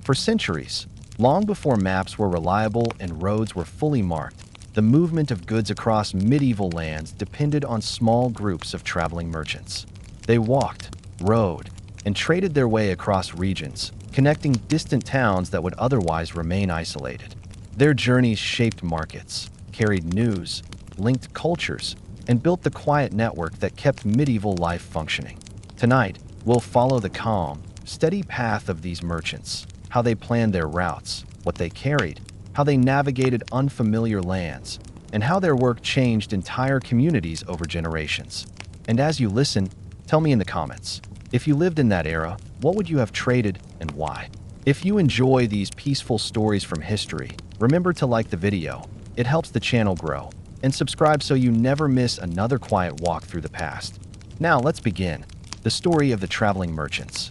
For centuries, long before maps were reliable and roads were fully marked, the movement of goods across medieval lands depended on small groups of traveling merchants. They walked, rode, and traded their way across regions, connecting distant towns that would otherwise remain isolated. Their journeys shaped markets, carried news, linked cultures, and built the quiet network that kept medieval life functioning. Tonight, we'll follow the calm, steady path of these merchants, how they planned their routes, what they carried, how they navigated unfamiliar lands, and how their work changed entire communities over generations. And as you listen, tell me in the comments, if you lived in that era, what would you have traded and why? If you enjoy these peaceful stories from history, remember to like the video. It helps the channel grow. And subscribe so you never miss another quiet walk through the past. Now let's begin. The story of the traveling merchants.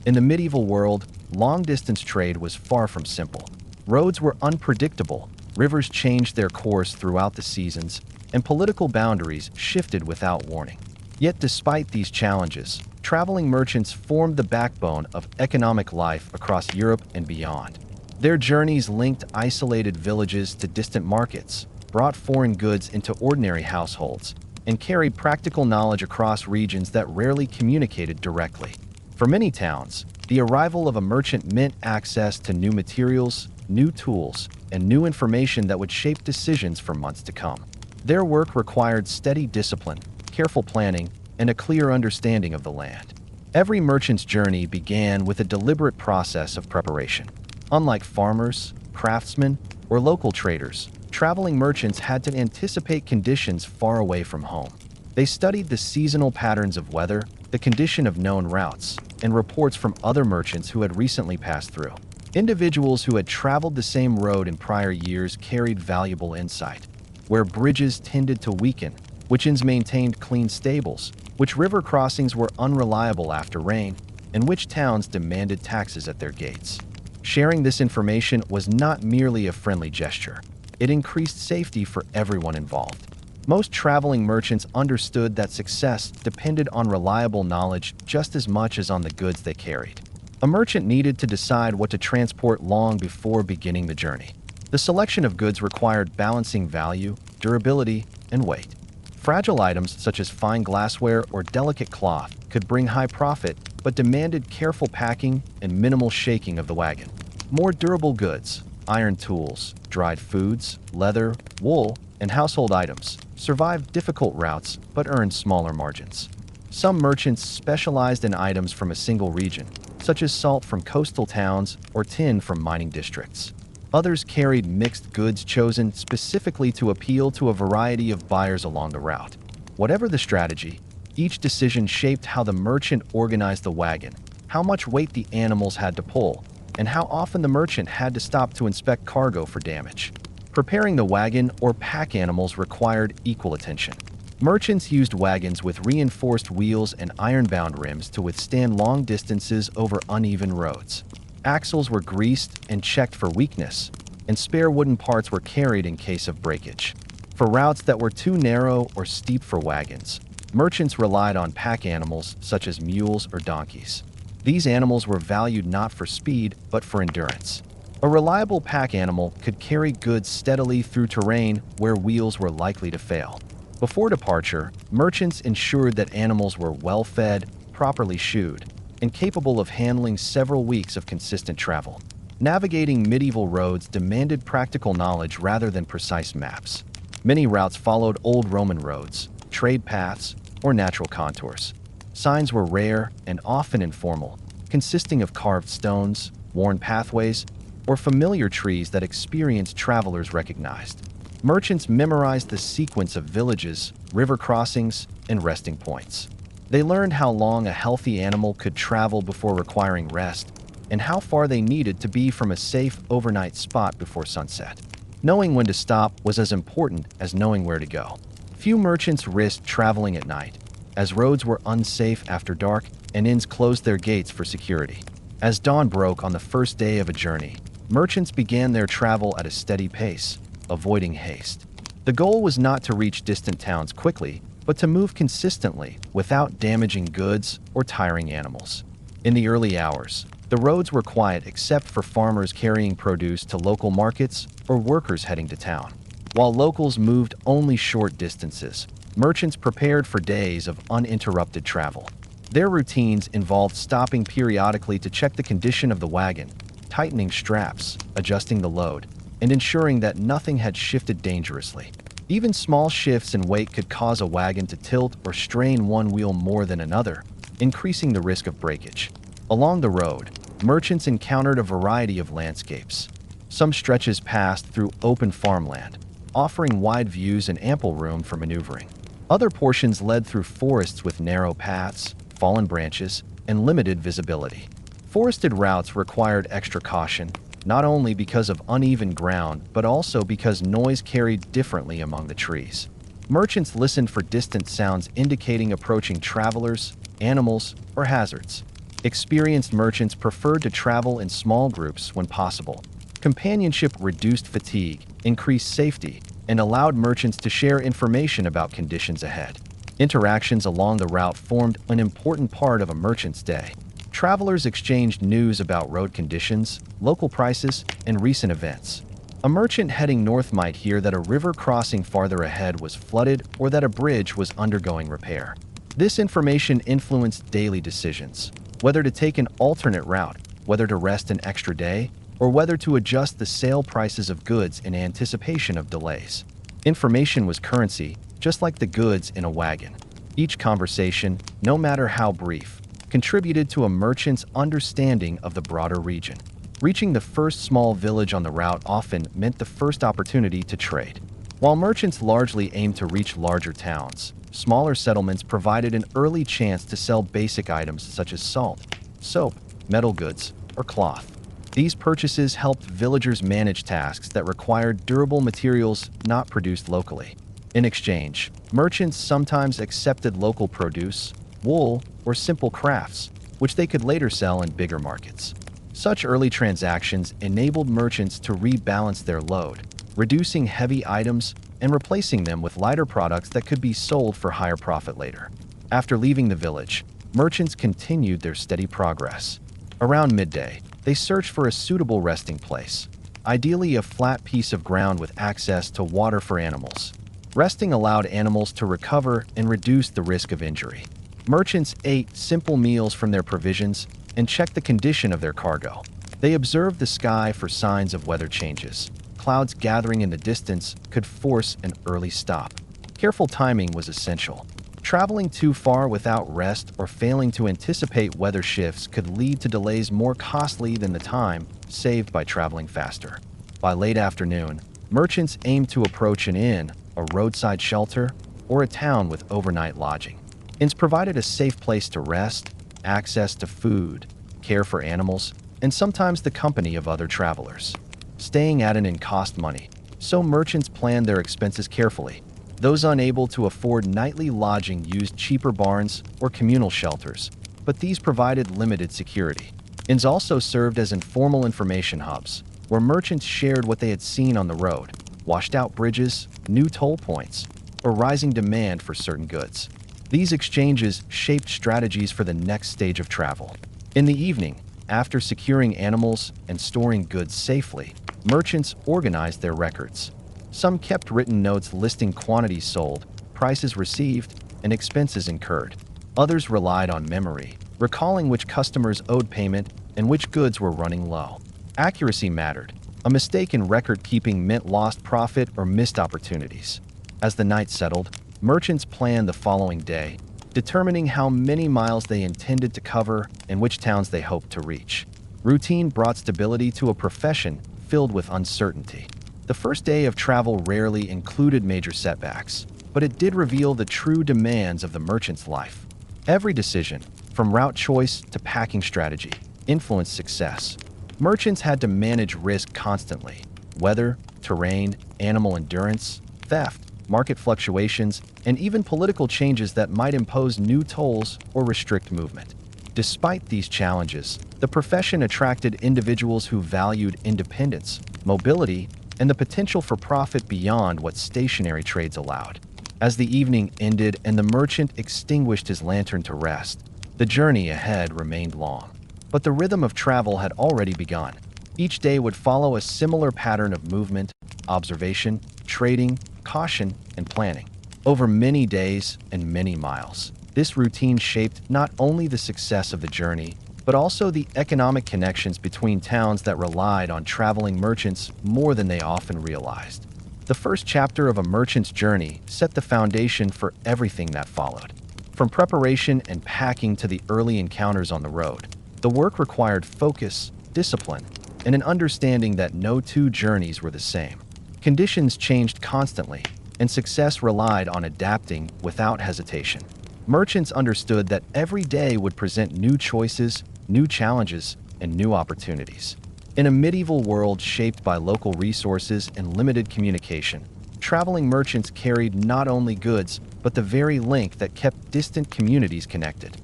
In the medieval world, long-distance trade was far from simple. Roads were unpredictable, rivers changed their course throughout the seasons, and political boundaries shifted without warning. Yet despite these challenges, traveling merchants formed the backbone of economic life across Europe and beyond. Their journeys linked isolated villages to distant markets, brought foreign goods into ordinary households, and carried practical knowledge across regions that rarely communicated directly. For many towns, the arrival of a merchant meant access to new materials, new tools, and new information that would shape decisions for months to come. Their work required steady discipline, careful planning, and a clear understanding of the land. Every merchant's journey began with a deliberate process of preparation. Unlike farmers, craftsmen, or local traders, traveling merchants had to anticipate conditions far away from home. They studied the seasonal patterns of weather, the condition of known routes, and reports from other merchants who had recently passed through. Individuals who had traveled the same road in prior years carried valuable insight. Where bridges tended to weaken, which inns maintained clean stables, which river crossings were unreliable after rain, and which towns demanded taxes at their gates. Sharing this information was not merely a friendly gesture. It increased safety for everyone involved. Most traveling merchants understood that success depended on reliable knowledge just as much as on the goods they carried. A merchant needed to decide what to transport long before beginning the journey. The selection of goods required balancing value, durability, and weight. Fragile items such as fine glassware or delicate cloth could bring high profit, but demanded careful packing and minimal shaking of the wagon. More durable goods, iron tools, dried foods, leather, wool, and household items survived difficult routes but earned smaller margins. Some merchants specialized in items from a single region, such as salt from coastal towns or tin from mining districts. Others carried mixed goods chosen specifically to appeal to a variety of buyers along the route. Whatever the strategy, each decision shaped how the merchant organized the wagon, how much weight the animals had to pull, and how often the merchant had to stop to inspect cargo for damage. Preparing the wagon or pack animals required equal attention. Merchants used wagons with reinforced wheels and iron-bound rims to withstand long distances over uneven roads. Axles were greased and checked for weakness, and spare wooden parts were carried in case of breakage. For routes that were too narrow or steep for wagons, merchants relied on pack animals such as mules or donkeys. These animals were valued not for speed, but for endurance. A reliable pack animal could carry goods steadily through terrain where wheels were likely to fail. Before departure, merchants ensured that animals were well-fed, properly shoed, and capable of handling several weeks of consistent travel. Navigating medieval roads demanded practical knowledge rather than precise maps. Many routes followed old Roman roads, trade paths, or natural contours. Signs were rare and often informal, consisting of carved stones, worn pathways, or familiar trees that experienced travelers recognized. Merchants memorized the sequence of villages, river crossings, and resting points. They learned how long a healthy animal could travel before requiring rest, and how far they needed to be from a safe overnight spot before sunset. Knowing when to stop was as important as knowing where to go. Few merchants risked traveling at night, as roads were unsafe after dark and inns closed their gates for security. As dawn broke on the first day of a journey, merchants began their travel at a steady pace, avoiding haste. The goal was not to reach distant towns quickly, but to move consistently without damaging goods or tiring animals. In the early hours, The roads were quiet except for farmers carrying produce to local markets or workers heading to town. While locals moved only short distances, merchants prepared for days of uninterrupted travel. Their routines involved stopping periodically to check the condition of the wagon, tightening straps, adjusting the load, and ensuring that nothing had shifted dangerously. Even small shifts in weight could cause a wagon to tilt or strain one wheel more than another, increasing the risk of breakage. Along the road, merchants encountered a variety of landscapes. Some stretches passed through open farmland, offering wide views and ample room for maneuvering. Other portions led through forests with narrow paths, fallen branches, and limited visibility. Forested routes required extra caution, not only because of uneven ground, but also because noise carried differently among the trees. Merchants listened for distant sounds indicating approaching travelers, animals, or hazards. Experienced merchants preferred to travel in small groups when possible. Companionship reduced fatigue, increased safety, and allowed merchants to share information about conditions ahead. Interactions along the route formed an important part of a merchant's day. Travelers exchanged news about road conditions, local prices, and recent events. A merchant heading north might hear that a river crossing farther ahead was flooded or that a bridge was undergoing repair. This information influenced daily decisions, whether to take an alternate route, whether to rest an extra day, or whether to adjust the sale prices of goods in anticipation of delays. Information was currency, just like the goods in a wagon. Each conversation, no matter how brief, contributed to a merchant's understanding of the broader region. Reaching the first small village on the route often meant the first opportunity to trade. While merchants largely aimed to reach larger towns, smaller settlements provided an early chance to sell basic items such as salt, soap, metal goods, or cloth. These purchases helped villagers manage tasks that required durable materials not produced locally. In exchange, merchants sometimes accepted local produce, wool, or simple crafts, which they could later sell in bigger markets. Such early transactions enabled merchants to rebalance their load, reducing heavy items and replacing them with lighter products that could be sold for higher profit later. After leaving the village, merchants continued their steady progress. Around midday, they searched for a suitable resting place, ideally a flat piece of ground with access to water for animals. Resting allowed animals to recover and reduce the risk of injury. Merchants ate simple meals from their provisions and checked the condition of their cargo. They observed the sky for signs of weather changes. Clouds gathering in the distance could force an early stop. Careful timing was essential. Traveling too far without rest or failing to anticipate weather shifts could lead to delays more costly than the time saved by traveling faster. By late afternoon, merchants aimed to approach an inn, a roadside shelter, or a town with overnight lodging. Inns provided a safe place to rest, access to food, care for animals, and sometimes the company of other travelers. Staying at an inn cost money, so merchants planned their expenses carefully. Those unable to afford nightly lodging used cheaper barns or communal shelters, but these provided limited security. Inns also served as informal information hubs, where merchants shared what they had seen on the road, washed-out bridges, new toll points, or rising demand for certain goods. These exchanges shaped strategies for the next stage of travel. In the evening, after securing animals and storing goods safely, merchants organized their records. Some kept written notes listing quantities sold, prices received, and expenses incurred. Others relied on memory, recalling which customers owed payment and which goods were running low. Accuracy mattered. A mistake in record-keeping meant lost profit or missed opportunities. As the night settled, merchants planned the following day, determining how many miles they intended to cover and which towns they hoped to reach. Routine brought stability to a profession filled with uncertainty. The first day of travel rarely included major setbacks, but it did reveal the true demands of the merchant's life. Every decision, from route choice to packing strategy, influenced success. Merchants had to manage risk constantly: weather, terrain, animal endurance, theft, market fluctuations, and even political changes that might impose new tolls or restrict movement. Despite these challenges, the profession attracted individuals who valued independence, mobility, and the potential for profit beyond what stationary trades allowed. As the evening ended and the merchant extinguished his lantern to rest, the journey ahead remained long. But the rhythm of travel had already begun. Each day would follow a similar pattern of movement, observation, trading, caution, and planning. Over many days and many miles. This routine shaped not only the success of the journey, but also the economic connections between towns that relied on traveling merchants more than they often realized. The first chapter of a merchant's journey set the foundation for everything that followed. From preparation and packing to the early encounters on the road, the work required focus, discipline, and an understanding that no two journeys were the same. Conditions changed constantly, and success relied on adapting without hesitation. Merchants understood that every day would present new choices, new challenges, and new opportunities. In a medieval world shaped by local resources and limited communication, traveling merchants carried not only goods, but the very link that kept distant communities connected.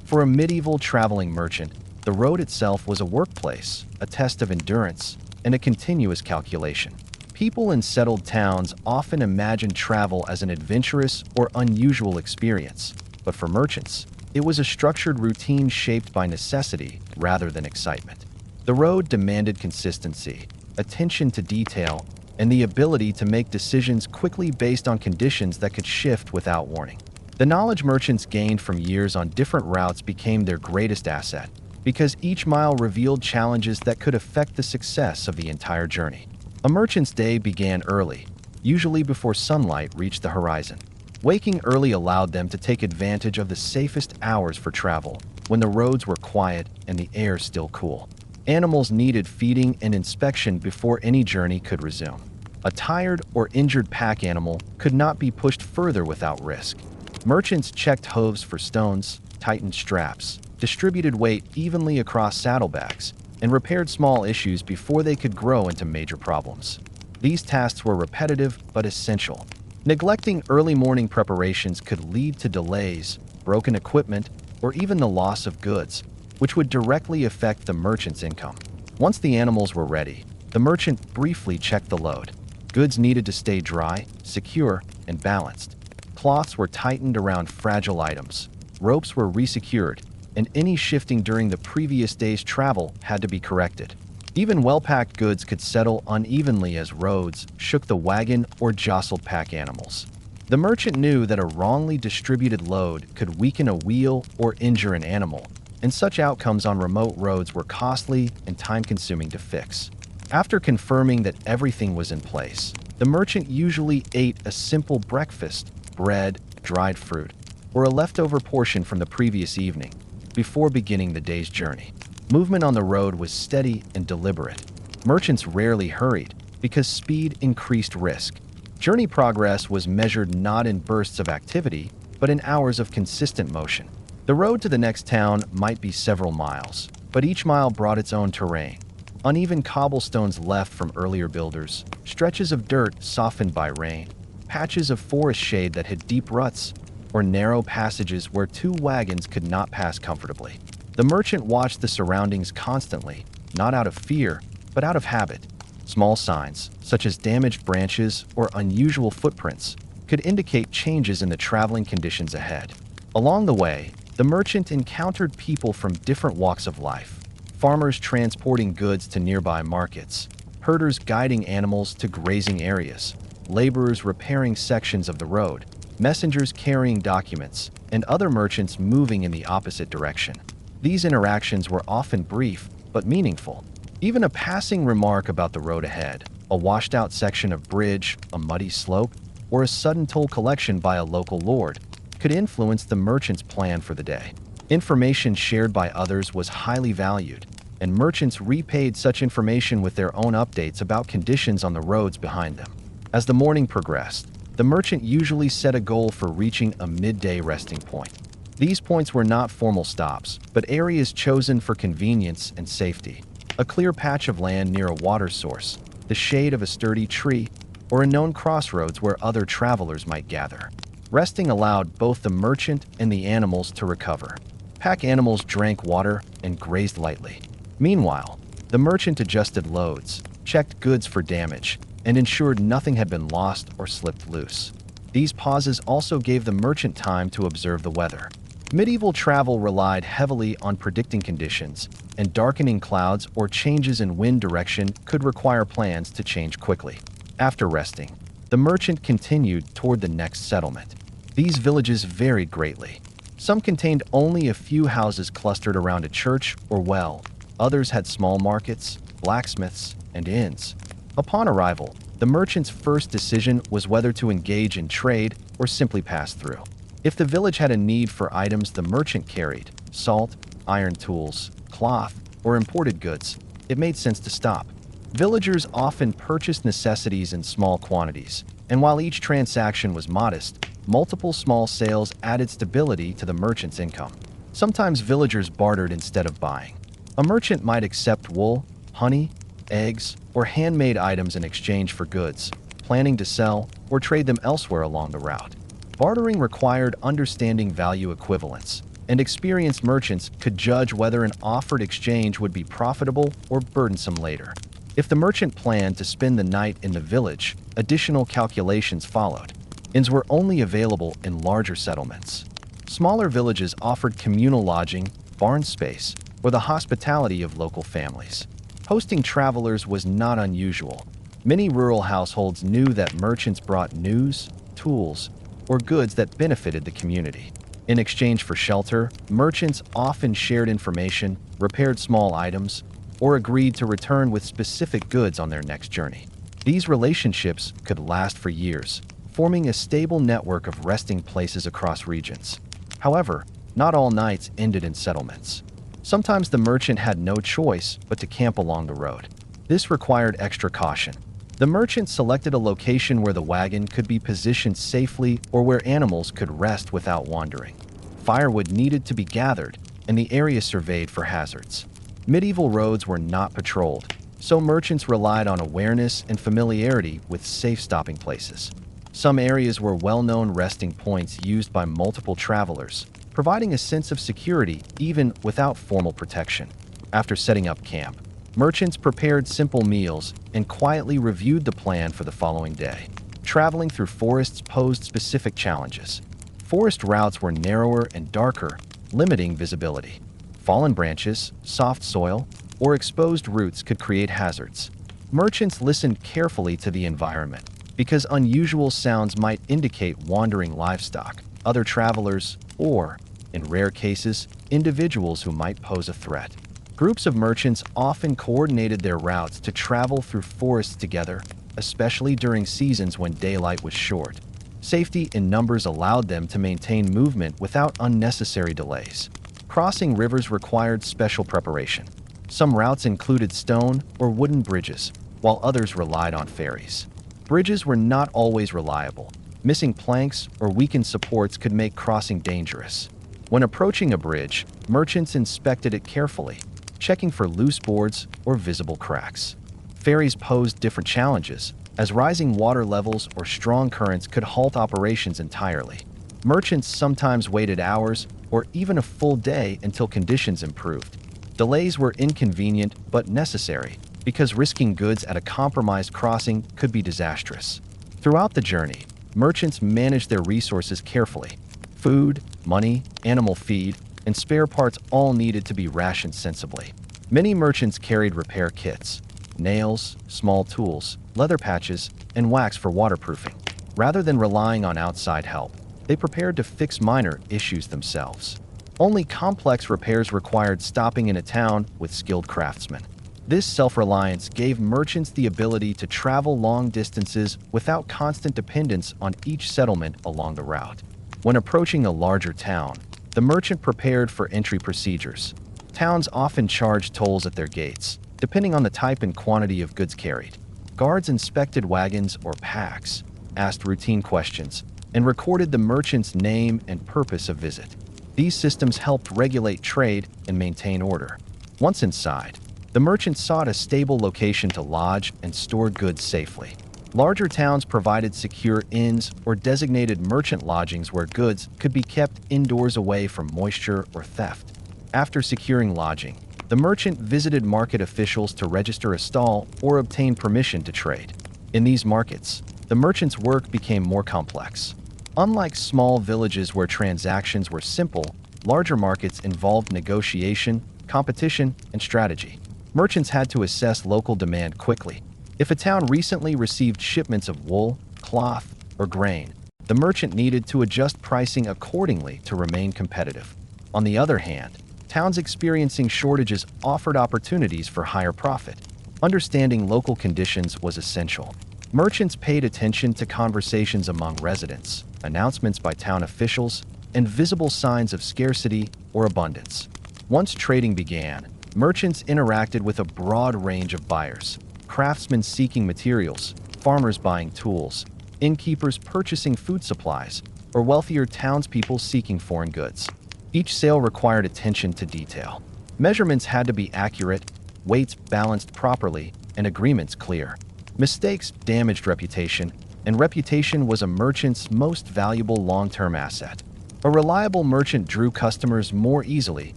For a medieval traveling merchant, the road itself was a workplace, a test of endurance, and a continuous calculation. People in settled towns often imagined travel as an adventurous or unusual experience, but for merchants, it was a structured routine shaped by necessity rather than excitement. The road demanded consistency, attention to detail, and the ability to make decisions quickly based on conditions that could shift without warning. The knowledge merchants gained from years on different routes became their greatest asset, because each mile revealed challenges that could affect the success of the entire journey. A merchant's day began early, usually before sunlight reached the horizon. Waking early allowed them to take advantage of the safest hours for travel, when the roads were quiet and the air still cool. Animals needed feeding and inspection before any journey could resume. A tired or injured pack animal could not be pushed further without risk. Merchants checked hooves for stones, tightened straps, distributed weight evenly across saddlebags, and repaired small issues before they could grow into major problems. These tasks were repetitive but essential. Neglecting early morning preparations could lead to delays, broken equipment, or even the loss of goods, which would directly affect the merchant's income. Once the animals were ready, the merchant briefly checked the load. Goods needed to stay dry, secure, and balanced. Cloths were tightened around fragile items, ropes were resecured, and any shifting during the previous day's travel had to be corrected. Even well-packed goods could settle unevenly as roads shook the wagon or jostled pack animals. The merchant knew that a wrongly distributed load could weaken a wheel or injure an animal, and such outcomes on remote roads were costly and time-consuming to fix. After confirming that everything was in place, the merchant usually ate a simple breakfast, bread, dried fruit, or a leftover portion from the previous evening, before beginning the day's journey. Movement on the road was steady and deliberate. Merchants rarely hurried, because speed increased risk. Journey progress was measured not in bursts of activity, but in hours of consistent motion. The road to the next town might be several miles, but each mile brought its own terrain. Uneven cobblestones left from earlier builders, stretches of dirt softened by rain, patches of forest shade that hid deep ruts, or narrow passages where two wagons could not pass comfortably. The merchant watched the surroundings constantly, not out of fear, but out of habit. Small signs, such as damaged branches or unusual footprints, could indicate changes in the traveling conditions ahead. Along the way, the merchant encountered people from different walks of life. Farmers transporting goods to nearby markets, herders guiding animals to grazing areas, laborers repairing sections of the road, messengers carrying documents, and other merchants moving in the opposite direction. These interactions were often brief, but meaningful. Even a passing remark about the road ahead, a washed-out section of bridge, a muddy slope, or a sudden toll collection by a local lord, could influence the merchant's plan for the day. Information shared by others was highly valued, and merchants repaid such information with their own updates about conditions on the roads behind them. As the morning progressed, the merchant usually set a goal for reaching a midday resting point. These points were not formal stops, but areas chosen for convenience and safety. A clear patch of land near a water source, the shade of a sturdy tree, or a known crossroads where other travelers might gather. Resting allowed both the merchant and the animals to recover. Pack animals drank water and grazed lightly. Meanwhile, the merchant adjusted loads, checked goods for damage, and ensured nothing had been lost or slipped loose. These pauses also gave the merchant time to observe the weather. Medieval travel relied heavily on predicting conditions, and darkening clouds or changes in wind direction could require plans to change quickly. After resting, the merchant continued toward the next settlement. These villages varied greatly. Some contained only a few houses clustered around a church or well. Others had small markets, blacksmiths, and inns. Upon arrival, the merchant's first decision was whether to engage in trade or simply pass through. If the village had a need for items the merchant carried, salt, iron tools, cloth, or imported goods, it made sense to stop. Villagers often purchased necessities in small quantities, and while each transaction was modest, multiple small sales added stability to the merchant's income. Sometimes villagers bartered instead of buying. A merchant might accept wool, honey, eggs, or handmade items in exchange for goods, planning to sell or trade them elsewhere along the route. Bartering required understanding value equivalence, and experienced merchants could judge whether an offered exchange would be profitable or burdensome later. If the merchant planned to spend the night in the village, additional calculations followed. Inns were only available in larger settlements. Smaller villages offered communal lodging, barn space, or the hospitality of local families. Hosting travelers was not unusual. Many rural households knew that merchants brought news, tools, or goods that benefited the community. In exchange for shelter, merchants often shared information, repaired small items, or agreed to return with specific goods on their next journey. These relationships could last for years, forming a stable network of resting places across regions. However, not all nights ended in settlements. Sometimes the merchant had no choice but to camp along the road. This required extra caution. The merchant selected a location where the wagon could be positioned safely or where animals could rest without wandering. Firewood needed to be gathered, and the area surveyed for hazards. Medieval roads were not patrolled, so merchants relied on awareness and familiarity with safe stopping places. Some areas were well-known resting points used by multiple travelers, providing a sense of security even without formal protection. After setting up camp, merchants prepared simple meals and quietly reviewed the plan for the following day. Traveling through forests posed specific challenges. Forest routes were narrower and darker, limiting visibility. Fallen branches, soft soil, or exposed roots could create hazards. Merchants listened carefully to the environment because unusual sounds might indicate wandering livestock, other travelers, or, in rare cases, individuals who might pose a threat. Groups of merchants often coordinated their routes to travel through forests together, especially during seasons when daylight was short. Safety in numbers allowed them to maintain movement without unnecessary delays. Crossing rivers required special preparation. Some routes included stone or wooden bridges, while others relied on ferries. Bridges were not always reliable. Missing planks or weakened supports could make crossing dangerous. When approaching a bridge, merchants inspected it carefully, checking for loose boards or visible cracks. Ferries posed different challenges, as rising water levels or strong currents could halt operations entirely. Merchants sometimes waited hours or even a full day until conditions improved. Delays were inconvenient but necessary because risking goods at a compromised crossing could be disastrous. Throughout the journey, merchants managed their resources carefully. Food, money, animal feed, and spare parts all needed to be rationed sensibly. Many merchants carried repair kits, nails, small tools, leather patches, and wax for waterproofing. Rather than relying on outside help, they prepared to fix minor issues themselves. Only complex repairs required stopping in a town with skilled craftsmen. This self-reliance gave merchants the ability to travel long distances without constant dependence on each settlement along the route. When approaching a larger town, the merchant prepared for entry procedures. Towns often charged tolls at their gates, depending on the type and quantity of goods carried. Guards inspected wagons or packs, asked routine questions, and recorded the merchant's name and purpose of visit. These systems helped regulate trade and maintain order. Once inside, the merchant sought a stable location to lodge and store goods safely. Larger towns provided secure inns or designated merchant lodgings where goods could be kept indoors away from moisture or theft. After securing lodging, the merchant visited market officials to register a stall or obtain permission to trade. In these markets, the merchant's work became more complex. Unlike small villages where transactions were simple, Larger markets involved negotiation, competition, and strategy. Merchants had to assess local demand quickly. If a town recently received shipments of wool, cloth, or grain, the merchant needed to adjust pricing accordingly to remain competitive. On the other hand, towns experiencing shortages offered opportunities for higher profit. Understanding local conditions was essential. Merchants paid attention to conversations among residents, announcements by town officials, and visible signs of scarcity or abundance. Once trading began, merchants interacted with a broad range of buyers: craftsmen seeking materials, farmers buying tools, innkeepers purchasing food supplies, or wealthier townspeople seeking foreign goods. Each sale required attention to detail. Measurements had to be accurate, weights balanced properly, and agreements clear. Mistakes damaged reputation, and reputation was a merchant's most valuable long-term asset. A reliable merchant drew customers more easily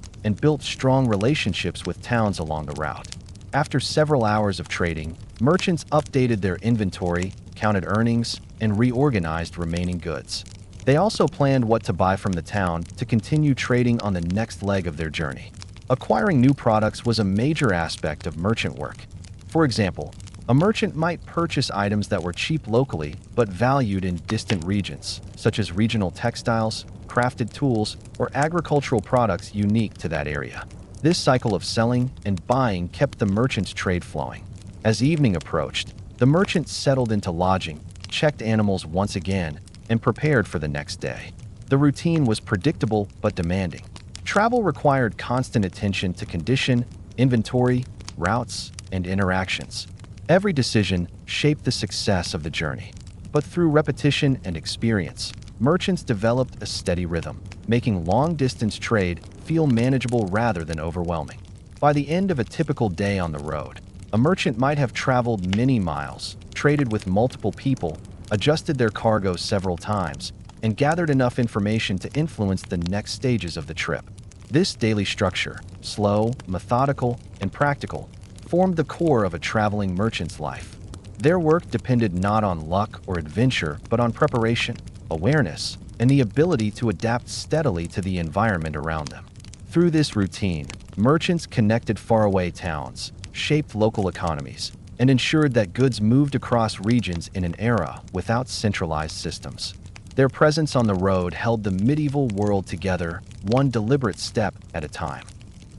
and built strong relationships with towns along the route. After several hours of trading, merchants updated their inventory, counted earnings, and reorganized remaining goods. They also planned what to buy from the town to continue trading on the next leg of their journey. Acquiring new products was a major aspect of merchant work. For example, a merchant might purchase items that were cheap locally but valued in distant regions, such as regional textiles, crafted tools, or agricultural products unique to that area. This cycle of selling and buying kept the merchant's trade flowing. As evening approached, the merchant settled into lodging, checked animals once again, and prepared for the next day. The routine was predictable but demanding. Travel required constant attention to condition, inventory, routes, and interactions. Every decision shaped the success of the journey. But through repetition and experience, merchants developed a steady rhythm, making long-distance trade feel manageable rather than overwhelming. By the end of a typical day on the road, a merchant might have traveled many miles, traded with multiple people, adjusted their cargo several times, and gathered enough information to influence the next stages of the trip. This daily structure, slow, methodical, and practical, formed the core of a traveling merchant's life. Their work depended not on luck or adventure, but on preparation, awareness, and the ability to adapt steadily to the environment around them. Through this routine, merchants connected faraway towns, shaped local economies, and ensured that goods moved across regions in an era without centralized systems. Their presence on the road held the medieval world together, one deliberate step at a time.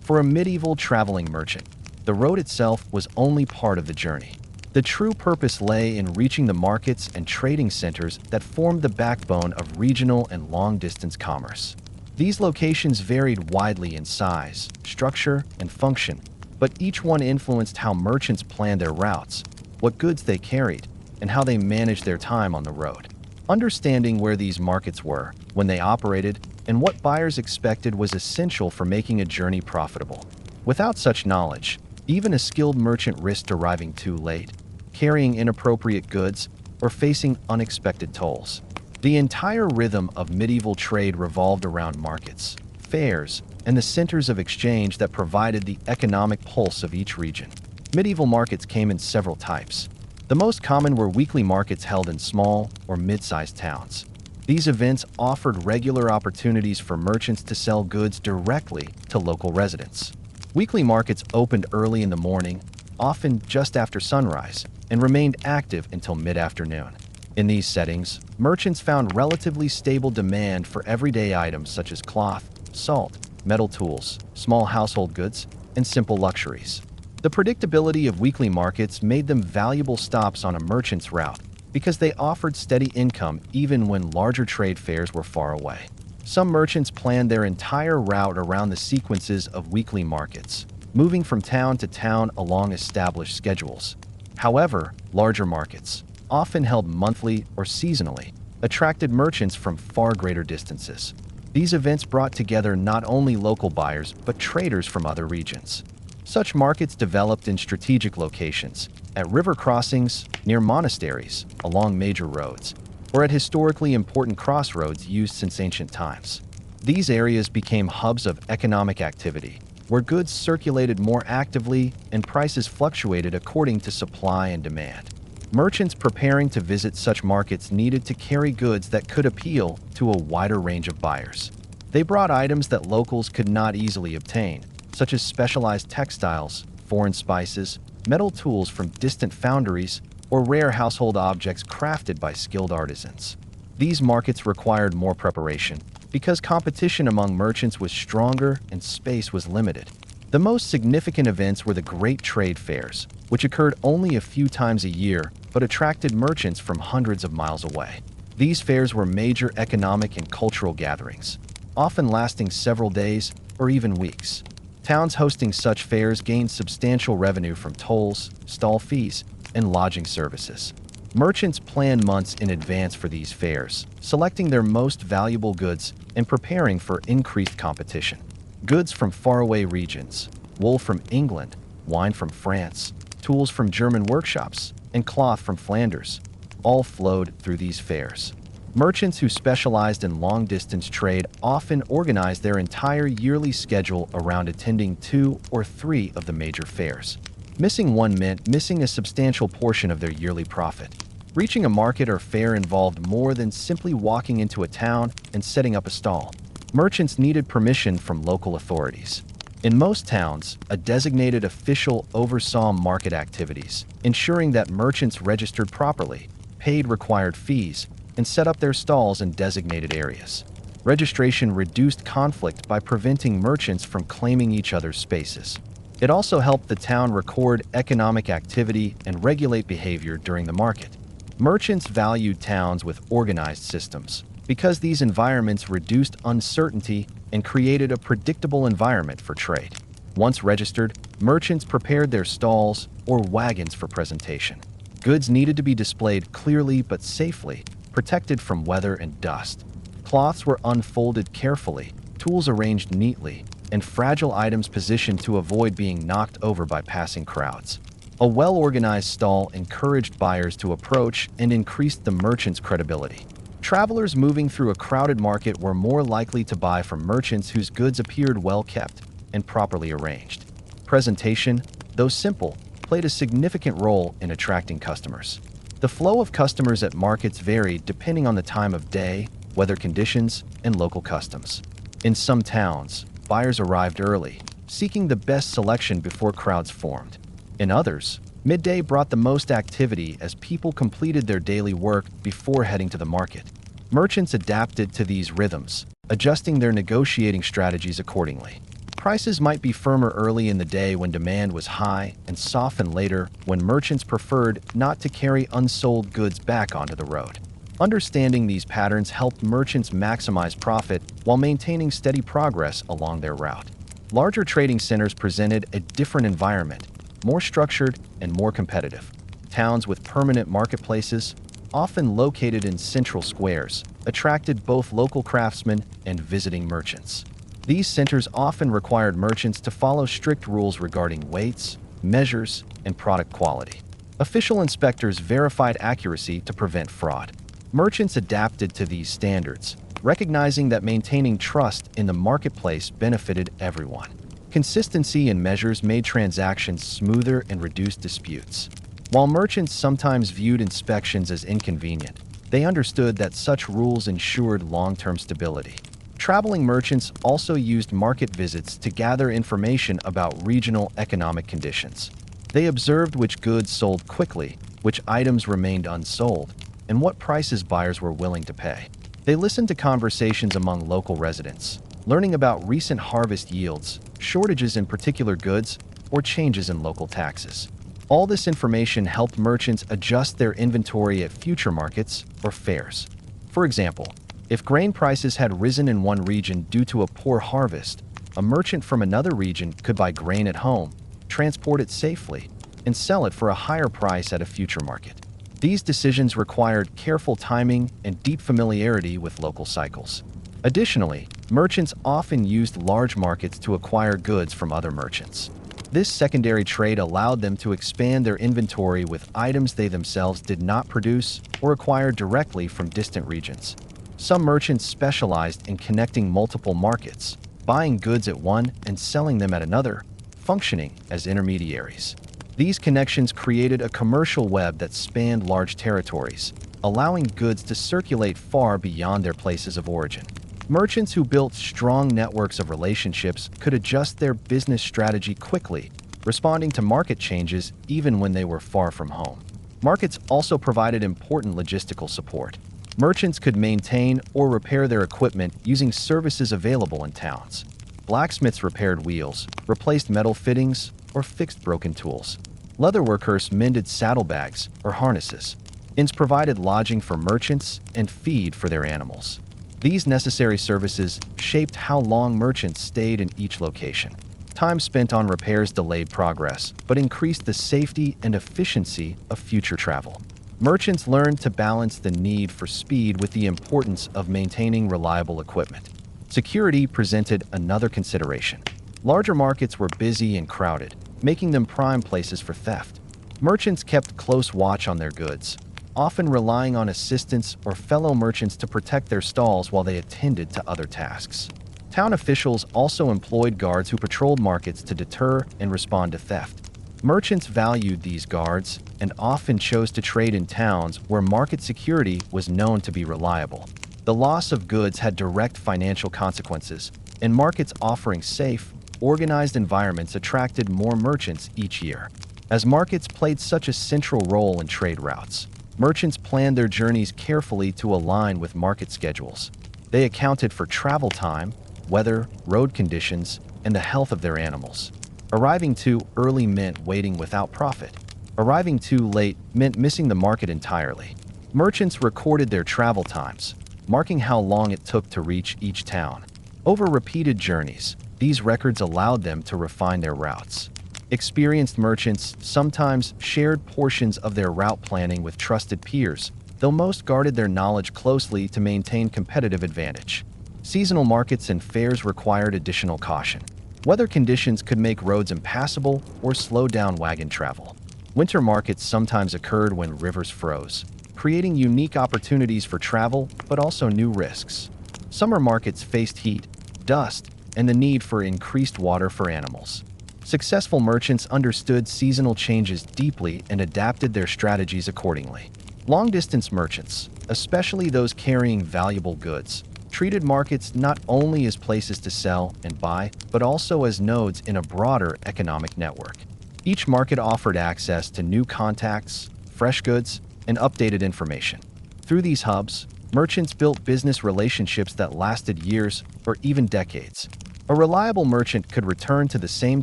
For a medieval traveling merchant, the road itself was only part of the journey. The true purpose lay in reaching the markets and trading centers that formed the backbone of regional and long-distance commerce. These locations varied widely in size, structure, and function, but each one influenced how merchants planned their routes, what goods they carried, and how they managed their time on the road. Understanding where these markets were, when they operated, and what buyers expected was essential for making a journey profitable. Without such knowledge, even a skilled merchant risked arriving too late, carrying inappropriate goods, or facing unexpected tolls. The entire rhythm of medieval trade revolved around markets, fairs, and the centers of exchange that provided the economic pulse of each region. Medieval markets came in several types. The most common were weekly markets held in small or mid-sized towns. These events offered regular opportunities for merchants to sell goods directly to local residents. Weekly markets opened early in the morning, often just after sunrise, and remained active until mid-afternoon. In these settings, merchants found relatively stable demand for everyday items such as cloth, salt, metal tools, small household goods, and simple luxuries. The predictability of weekly markets made them valuable stops on a merchant's route because they offered steady income even when larger trade fairs were far away. Some merchants planned their entire route around the sequences of weekly markets, moving from town to town along established schedules. However, larger markets, often held monthly or seasonally, attracted merchants from far greater distances. These events brought together not only local buyers but traders from other regions. Such markets developed in strategic locations, at river crossings, near monasteries, along major roads, or at historically important crossroads used since ancient times. These areas became hubs of economic activity, where goods circulated more actively and prices fluctuated according to supply and demand. Merchants preparing to visit such markets needed to carry goods that could appeal to a wider range of buyers. They brought items that locals could not easily obtain, such as specialized textiles, foreign spices, metal tools from distant foundries, or rare household objects crafted by skilled artisans. These markets required more preparation because competition among merchants was stronger and space was limited. The most significant events were the Great Trade Fairs, which occurred only a few times a year but attracted merchants from hundreds of miles away. These fairs were major economic and cultural gatherings, often lasting several days or even weeks. Towns hosting such fairs gained substantial revenue from tolls, stall fees, and lodging services. Merchants planned months in advance for these fairs, selecting their most valuable goods and preparing for increased competition. Goods from faraway regions, wool from England, wine from France, tools from German workshops, and cloth from Flanders, all flowed through these fairs. Merchants who specialized in long-distance trade often organized their entire yearly schedule around attending 2 or 3 of the major fairs. Missing one meant missing a substantial portion of their yearly profit. Reaching a market or fair involved more than simply walking into a town and setting up a stall. Merchants needed permission from local authorities. In most towns, a designated official oversaw market activities, ensuring that merchants registered properly, paid required fees, and set up their stalls in designated areas. Registration reduced conflict by preventing merchants from claiming each other's spaces. It also helped the town record economic activity and regulate behavior during the market. Merchants valued towns with organized systems because these environments reduced uncertainty and created a predictable environment for trade. Once registered, merchants prepared their stalls or wagons for presentation. Goods needed to be displayed clearly but safely, protected from weather and dust. Cloths were unfolded carefully, tools arranged neatly, and fragile items positioned to avoid being knocked over by passing crowds. A well-organized stall encouraged buyers to approach and increased the merchant's credibility. Travelers moving through a crowded market were more likely to buy from merchants whose goods appeared well-kept and properly arranged. Presentation, though simple, played a significant role in attracting customers. The flow of customers at markets varied depending on the time of day, weather conditions, and local customs. In some towns, buyers arrived early, seeking the best selection before crowds formed. In others, midday brought the most activity as people completed their daily work before heading to the market. Merchants adapted to these rhythms, adjusting their negotiating strategies accordingly. Prices might be firmer early in the day when demand was high and soften later when merchants preferred not to carry unsold goods back onto the road. Understanding these patterns helped merchants maximize profit while maintaining steady progress along their route. Larger trading centers presented a different environment, more structured and more competitive. Towns with permanent marketplaces, often located in central squares, attracted both local craftsmen and visiting merchants. These centers often required merchants to follow strict rules regarding weights, measures, and product quality. Official inspectors verified accuracy to prevent fraud. Merchants adapted to these standards, recognizing that maintaining trust in the marketplace benefited everyone. Consistency in measures made transactions smoother and reduced disputes. While merchants sometimes viewed inspections as inconvenient, they understood that such rules ensured long-term stability. Traveling merchants also used market visits to gather information about regional economic conditions. They observed which goods sold quickly, which items remained unsold, and what prices buyers were willing to pay. They listened to conversations among local residents, learning about recent harvest yields, shortages in particular goods, or changes in local taxes. All this information helped merchants adjust their inventory at future markets or fairs. For example, if grain prices had risen in one region due to a poor harvest, a merchant from another region could buy grain at home, transport it safely, and sell it for a higher price at a future market. These decisions required careful timing and deep familiarity with local cycles. Additionally, merchants often used large markets to acquire goods from other merchants. This secondary trade allowed them to expand their inventory with items they themselves did not produce or acquire directly from distant regions. Some merchants specialized in connecting multiple markets, buying goods at one and selling them at another, functioning as intermediaries. These connections created a commercial web that spanned large territories, allowing goods to circulate far beyond their places of origin. Merchants who built strong networks of relationships could adjust their business strategy quickly, responding to market changes even when they were far from home. Markets also provided important logistical support. Merchants could maintain or repair their equipment using services available in towns. Blacksmiths repaired wheels, replaced metal fittings, or fixed broken tools. Leatherworkers mended saddlebags or harnesses. Inns provided lodging for merchants and feed for their animals. These necessary services shaped how long merchants stayed in each location. Time spent on repairs delayed progress, but increased the safety and efficiency of future travel. Merchants learned to balance the need for speed with the importance of maintaining reliable equipment. Security presented another consideration. Larger markets were busy and crowded, making them prime places for theft. Merchants kept close watch on their goods, often relying on assistants or fellow merchants to protect their stalls while they attended to other tasks. Town officials also employed guards who patrolled markets to deter and respond to theft. Merchants valued these guards and often chose to trade in towns where market security was known to be reliable. The loss of goods had direct financial consequences, and markets offering safe, organized environments attracted more merchants each year. As markets played such a central role in trade routes, merchants planned their journeys carefully to align with market schedules. They accounted for travel time, weather, road conditions, and the health of their animals. Arriving too early meant waiting without profit. Arriving too late meant missing the market entirely. Merchants recorded their travel times, marking how long it took to reach each town. Over repeated journeys, these records allowed them to refine their routes. Experienced merchants sometimes shared portions of their route planning with trusted peers, though most guarded their knowledge closely to maintain competitive advantage. Seasonal markets and fairs required additional caution. Weather conditions could make roads impassable or slow down wagon travel. Winter markets sometimes occurred when rivers froze, creating unique opportunities for travel but also new risks. Summer markets faced heat, dust, and the need for increased water for animals. Successful merchants understood seasonal changes deeply and adapted their strategies accordingly. Long-distance merchants, especially those carrying valuable goods, treated markets not only as places to sell and buy, but also as nodes in a broader economic network. Each market offered access to new contacts, fresh goods, and updated information. Through these hubs, merchants built business relationships that lasted years or even decades. A reliable merchant could return to the same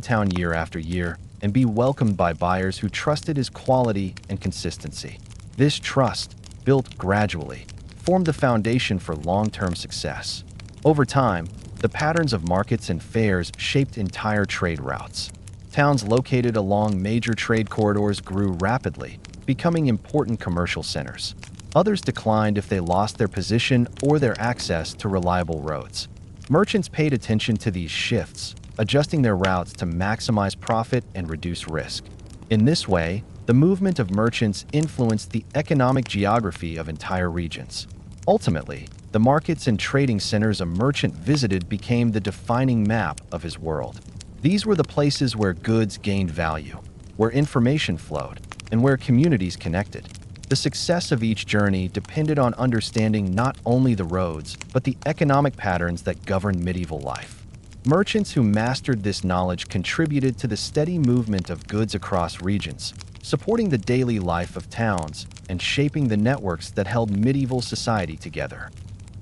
town year after year and be welcomed by buyers who trusted his quality and consistency. This trust, built gradually, formed the foundation for long-term success. Over time, the patterns of markets and fairs shaped entire trade routes. Towns located along major trade corridors grew rapidly, becoming important commercial centers. Others declined if they lost their position or their access to reliable roads. Merchants paid attention to these shifts, adjusting their routes to maximize profit and reduce risk. In this way, the movement of merchants influenced the economic geography of entire regions. Ultimately, the markets and trading centers a merchant visited became the defining map of his world. These were the places where goods gained value, where information flowed, and where communities connected. The success of each journey depended on understanding not only the roads, but the economic patterns that governed medieval life. Merchants who mastered this knowledge contributed to the steady movement of goods across regions, supporting the daily life of towns and shaping the networks that held medieval society together.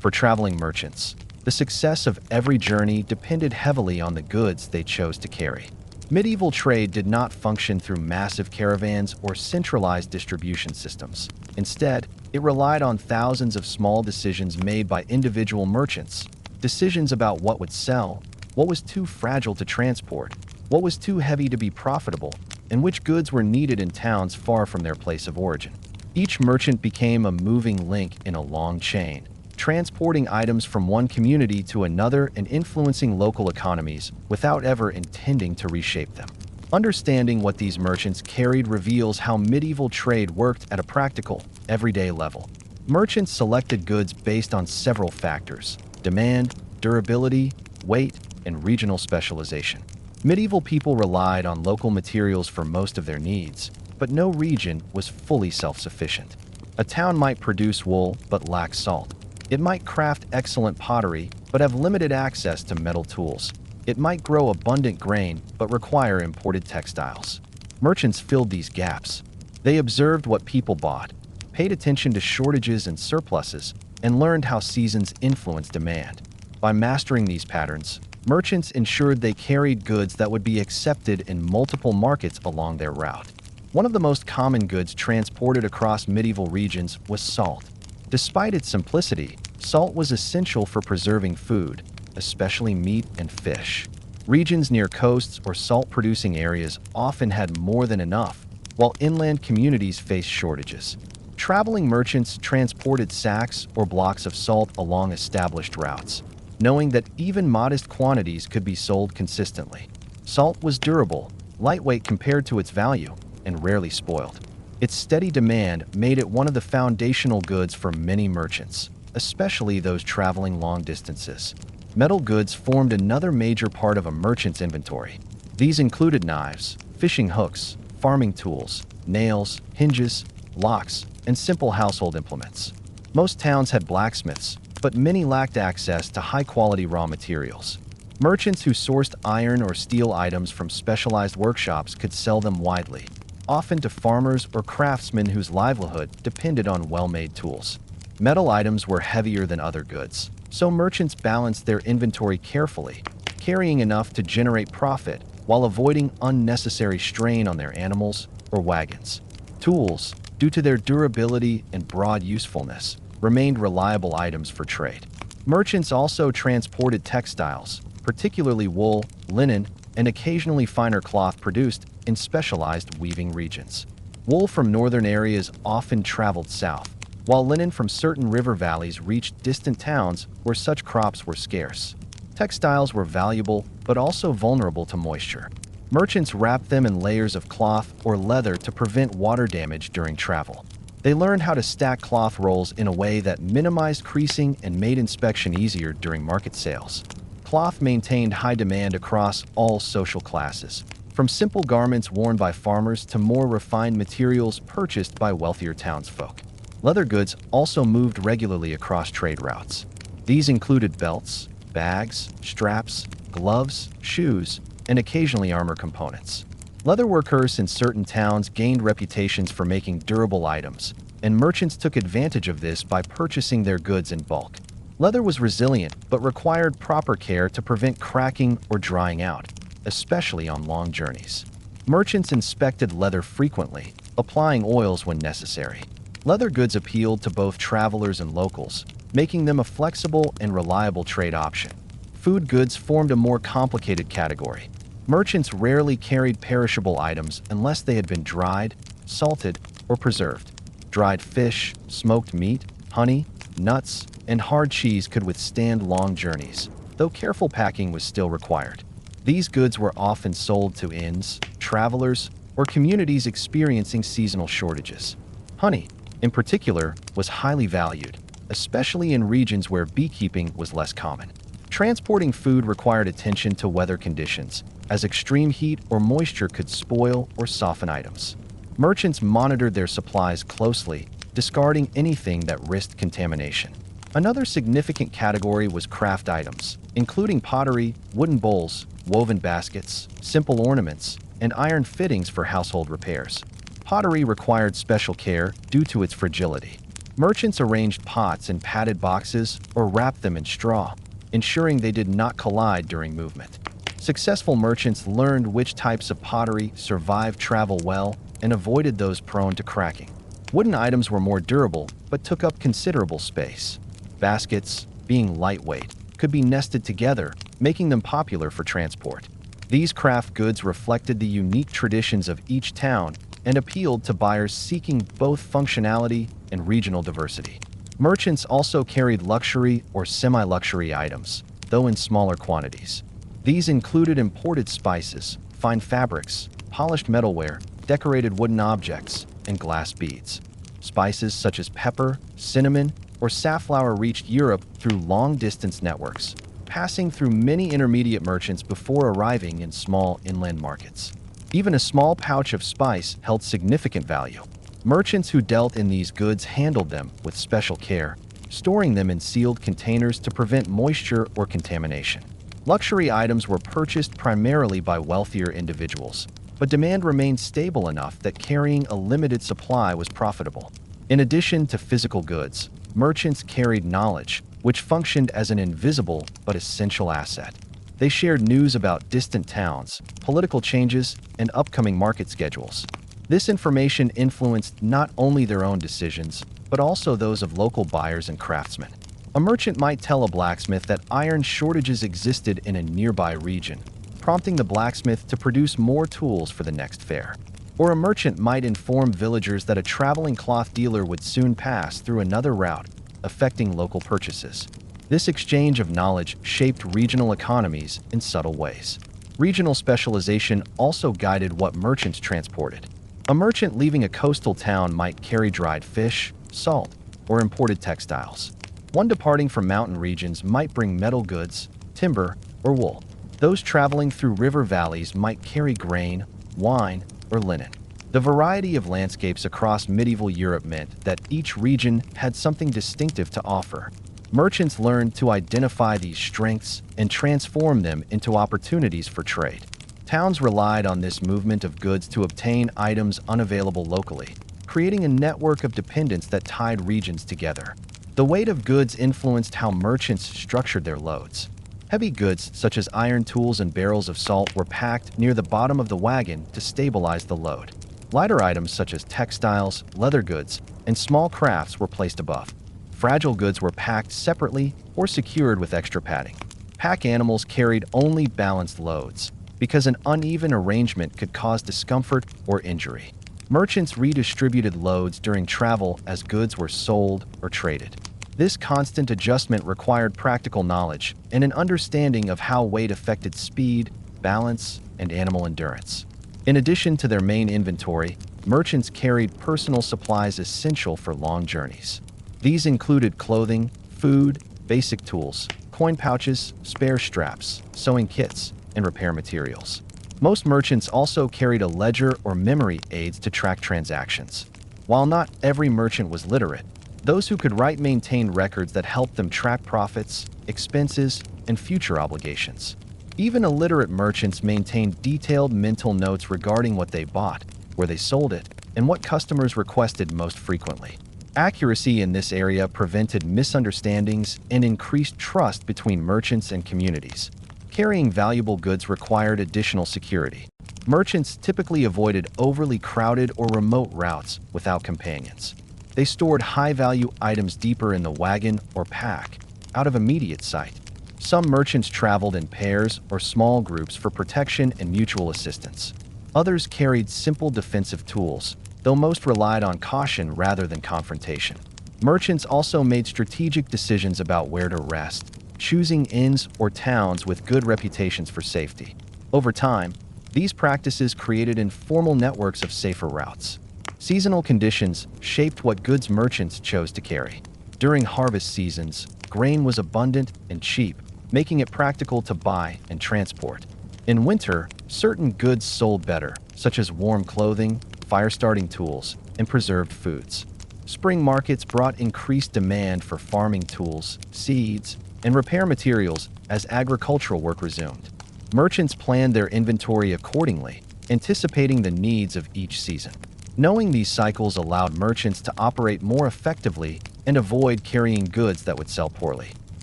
For traveling merchants, the success of every journey depended heavily on the goods they chose to carry. Medieval trade did not function through massive caravans or centralized distribution systems. Instead, it relied on thousands of small decisions made by individual merchants, decisions about what would sell, what was too fragile to transport, what was too heavy to be profitable, and which goods were needed in towns far from their place of origin. Each merchant became a moving link in a long chain, transporting items from one community to another and influencing local economies without ever intending to reshape them. Understanding what these merchants carried reveals how medieval trade worked at a practical, everyday level. Merchants selected goods based on several factors: demand, durability, weight, and regional specialization. Medieval people relied on local materials for most of their needs, but no region was fully self-sufficient. A town might produce wool but lack salt. It might craft excellent pottery but have limited access to metal tools. It might grow abundant grain, but require imported textiles. Merchants filled these gaps. They observed what people bought, paid attention to shortages and surpluses, and learned how seasons influence demand. By mastering these patterns, merchants ensured they carried goods that would be accepted in multiple markets along their route. One of the most common goods transported across medieval regions was salt. Despite its simplicity, salt was essential for preserving food, especially meat and fish. Regions near coasts or salt-producing areas often had more than enough, while inland communities faced shortages. Traveling merchants transported sacks or blocks of salt along established routes, knowing that even modest quantities could be sold consistently. Salt was durable, lightweight compared to its value, and rarely spoiled. Its steady demand made it one of the foundational goods for many merchants, especially those traveling long distances. Metal goods formed another major part of a merchant's inventory. These included knives, fishing hooks, farming tools, nails, hinges, locks, and simple household implements. Most towns had blacksmiths, but many lacked access to high-quality raw materials. Merchants who sourced iron or steel items from specialized workshops could sell them widely, often to farmers or craftsmen whose livelihood depended on well-made tools. Metal items were heavier than other goods, so merchants balanced their inventory carefully, carrying enough to generate profit while avoiding unnecessary strain on their animals or wagons. Tools, due to their durability and broad usefulness, remained reliable items for trade. Merchants also transported textiles, particularly wool, linen, and occasionally finer cloth produced in specialized weaving regions. Wool from northern areas often traveled south, while linen from certain river valleys reached distant towns where such crops were scarce. Textiles were valuable, but also vulnerable to moisture. Merchants wrapped them in layers of cloth or leather to prevent water damage during travel. They learned how to stack cloth rolls in a way that minimized creasing and made inspection easier during market sales. Cloth maintained high demand across all social classes, from simple garments worn by farmers to more refined materials purchased by wealthier townsfolk. Leather goods also moved regularly across trade routes. These included belts, bags, straps, gloves, shoes, and occasionally armor components. Leather workers in certain towns gained reputations for making durable items, and merchants took advantage of this by purchasing their goods in bulk. Leather was resilient, but required proper care to prevent cracking or drying out, especially on long journeys. Merchants inspected leather frequently, applying oils when necessary. Leather goods appealed to both travelers and locals, making them a flexible and reliable trade option. Food goods formed a more complicated category. Merchants rarely carried perishable items unless they had been dried, salted, or preserved. Dried fish, smoked meat, honey, nuts, and hard cheese could withstand long journeys, though careful packing was still required. These goods were often sold to inns, travelers, or communities experiencing seasonal shortages. Honey, in particular, was highly valued, especially in regions where beekeeping was less common. Transporting food required attention to weather conditions, as extreme heat or moisture could spoil or soften items. Merchants monitored their supplies closely, discarding anything that risked contamination. Another significant category was craft items, including pottery, wooden bowls, woven baskets, simple ornaments, and iron fittings for household repairs. Pottery required special care due to its fragility. Merchants arranged pots in padded boxes or wrapped them in straw, ensuring they did not collide during movement. Successful merchants learned which types of pottery survived travel well and avoided those prone to cracking. Wooden items were more durable, but took up considerable space. Baskets, being lightweight, could be nested together, making them popular for transport. These craft goods reflected the unique traditions of each town and appealed to buyers seeking both functionality and regional diversity. Merchants also carried luxury or semi-luxury items, though in smaller quantities. These included imported spices, fine fabrics, polished metalware, decorated wooden objects, and glass beads. Spices such as pepper, cinnamon, or safflower reached Europe through long-distance networks, passing through many intermediate merchants before arriving in small inland markets. Even a small pouch of spice held significant value. Merchants who dealt in these goods handled them with special care, storing them in sealed containers to prevent moisture or contamination. Luxury items were purchased primarily by wealthier individuals, but demand remained stable enough that carrying a limited supply was profitable. In addition to physical goods, merchants carried knowledge, which functioned as an invisible but essential asset. They shared news about distant towns, political changes, and upcoming market schedules. This information influenced not only their own decisions, but also those of local buyers and craftsmen. A merchant might tell a blacksmith that iron shortages existed in a nearby region, prompting the blacksmith to produce more tools for the next fair. Or a merchant might inform villagers that a traveling cloth dealer would soon pass through another route, affecting local purchases. This exchange of knowledge shaped regional economies in subtle ways. Regional specialization also guided what merchants transported. A merchant leaving a coastal town might carry dried fish, salt, or imported textiles. One departing from mountain regions might bring metal goods, timber, or wool. Those traveling through river valleys might carry grain, wine, or linen. The variety of landscapes across medieval Europe meant that each region had something distinctive to offer. Merchants learned to identify these strengths and transform them into opportunities for trade. Towns relied on this movement of goods to obtain items unavailable locally, creating a network of dependence that tied regions together. The weight of goods influenced how merchants structured their loads. Heavy goods, such as iron tools and barrels of salt, were packed near the bottom of the wagon to stabilize the load. Lighter items such as textiles, leather goods, and small crafts were placed above. Fragile goods were packed separately or secured with extra padding. Pack animals carried only balanced loads, because an uneven arrangement could cause discomfort or injury. Merchants redistributed loads during travel as goods were sold or traded. This constant adjustment required practical knowledge and an understanding of how weight affected speed, balance, and animal endurance. In addition to their main inventory, merchants carried personal supplies essential for long journeys. These included clothing, food, basic tools, coin pouches, spare straps, sewing kits, and repair materials. Most merchants also carried a ledger or memory aids to track transactions. While not every merchant was literate, those who could write maintained records that helped them track profits, expenses, and future obligations. Even illiterate merchants maintained detailed mental notes regarding what they bought, where they sold it, and what customers requested most frequently. Accuracy in this area prevented misunderstandings and increased trust between merchants and communities. Carrying valuable goods required additional security. Merchants typically avoided overly crowded or remote routes without companions. They stored high-value items deeper in the wagon or pack, out of immediate sight. Some merchants traveled in pairs or small groups for protection and mutual assistance. Others carried simple defensive tools, though most relied on caution rather than confrontation. Merchants also made strategic decisions about where to rest, choosing inns or towns with good reputations for safety. Over time, these practices created informal networks of safer routes. Seasonal conditions shaped what goods merchants chose to carry. During harvest seasons, grain was abundant and cheap, making it practical to buy and transport. In winter, certain goods sold better, such as warm clothing, fire-starting tools, and preserved foods. Spring markets brought increased demand for farming tools, seeds, and repair materials as agricultural work resumed. Merchants planned their inventory accordingly, anticipating the needs of each season. Knowing these cycles allowed merchants to operate more effectively and avoid carrying goods that would sell poorly.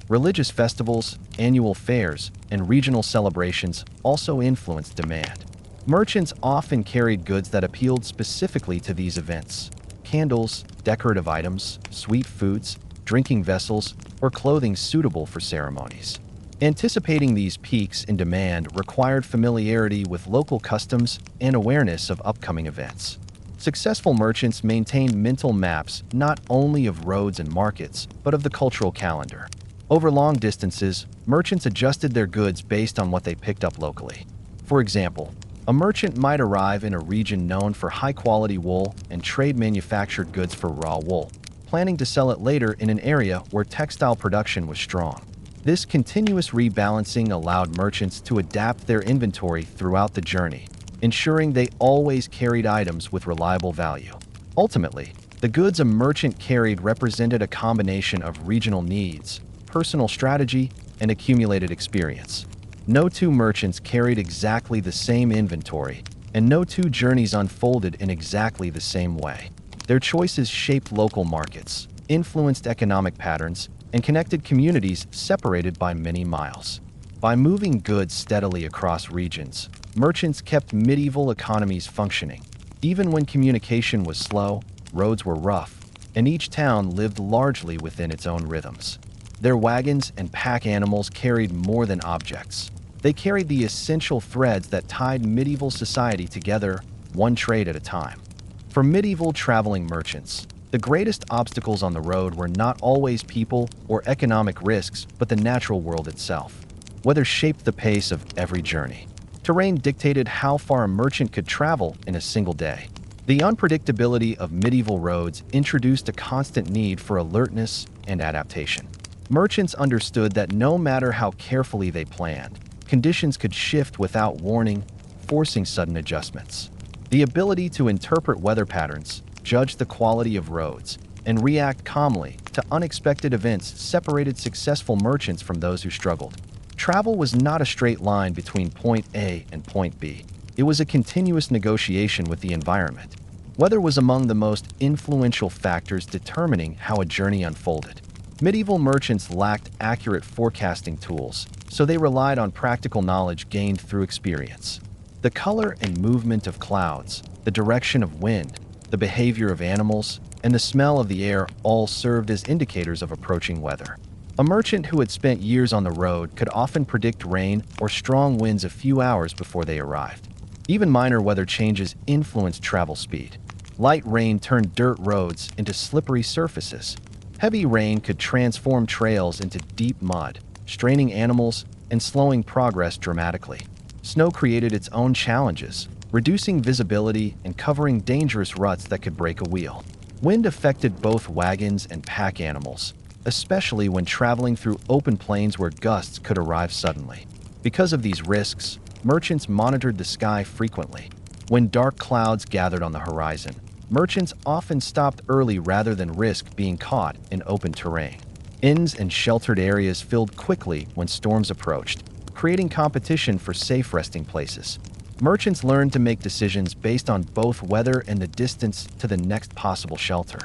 Religious festivals, annual fairs, and regional celebrations also influenced demand. Merchants often carried goods that appealed specifically to these events: candles, decorative items, sweet foods, drinking vessels, or clothing suitable for ceremonies. Anticipating these peaks in demand required familiarity with local customs and awareness of upcoming events. Successful merchants maintained mental maps not only of roads and markets, but of the cultural calendar. Over long distances, merchants adjusted their goods based on what they picked up locally. For example, a merchant might arrive in a region known for high-quality wool and trade manufactured goods for raw wool, planning to sell it later in an area where textile production was strong. This continuous rebalancing allowed merchants to adapt their inventory throughout the journey, ensuring they always carried items with reliable value. Ultimately, The goods a merchant carried represented a combination of regional needs, personal strategy, and accumulated experience. No two merchants carried exactly the same inventory, and no two journeys unfolded in exactly the same way. Their choices shaped local markets, influenced economic patterns, and connected communities separated by many miles. By moving goods steadily across regions, merchants kept medieval economies functioning. Even when communication was slow, roads were rough, and each town lived largely within its own rhythms. Their wagons and pack animals carried more than objects. They carried the essential threads that tied medieval society together, one trade at a time. For medieval traveling merchants, the greatest obstacles on the road were not always people or economic risks, but the natural world itself. Weather shaped the pace of every journey. Terrain dictated how far a merchant could travel in a single day. The unpredictability of medieval roads introduced a constant need for alertness and adaptation. Merchants understood that no matter how carefully they planned, conditions could shift without warning, forcing sudden adjustments. The ability to interpret weather patterns, judge the quality of roads, and react calmly to unexpected events separated successful merchants from those who struggled. Travel was not a straight line between point A and point B. It was a continuous negotiation with the environment. Weather was among the most influential factors determining how a journey unfolded. Medieval merchants lacked accurate forecasting tools, so they relied on practical knowledge gained through experience. The color and movement of clouds, the direction of wind, the behavior of animals, and the smell of the air all served as indicators of approaching weather. A merchant who had spent years on the road could often predict rain or strong winds a few hours before they arrived. Even minor weather changes influenced travel speed. Light rain turned dirt roads into slippery surfaces. Heavy rain could transform trails into deep mud, straining animals and slowing progress dramatically. Snow created its own challenges, reducing visibility and covering dangerous ruts that could break a wheel. Wind affected both wagons and pack animals, especially when traveling through open plains where gusts could arrive suddenly. Because of these risks, merchants monitored the sky frequently. When dark clouds gathered on the horizon, merchants often stopped early rather than risk being caught in open terrain. Inns and sheltered areas filled quickly when storms approached, creating competition for safe resting places. Merchants learned to make decisions based on both weather and the distance to the next possible shelter.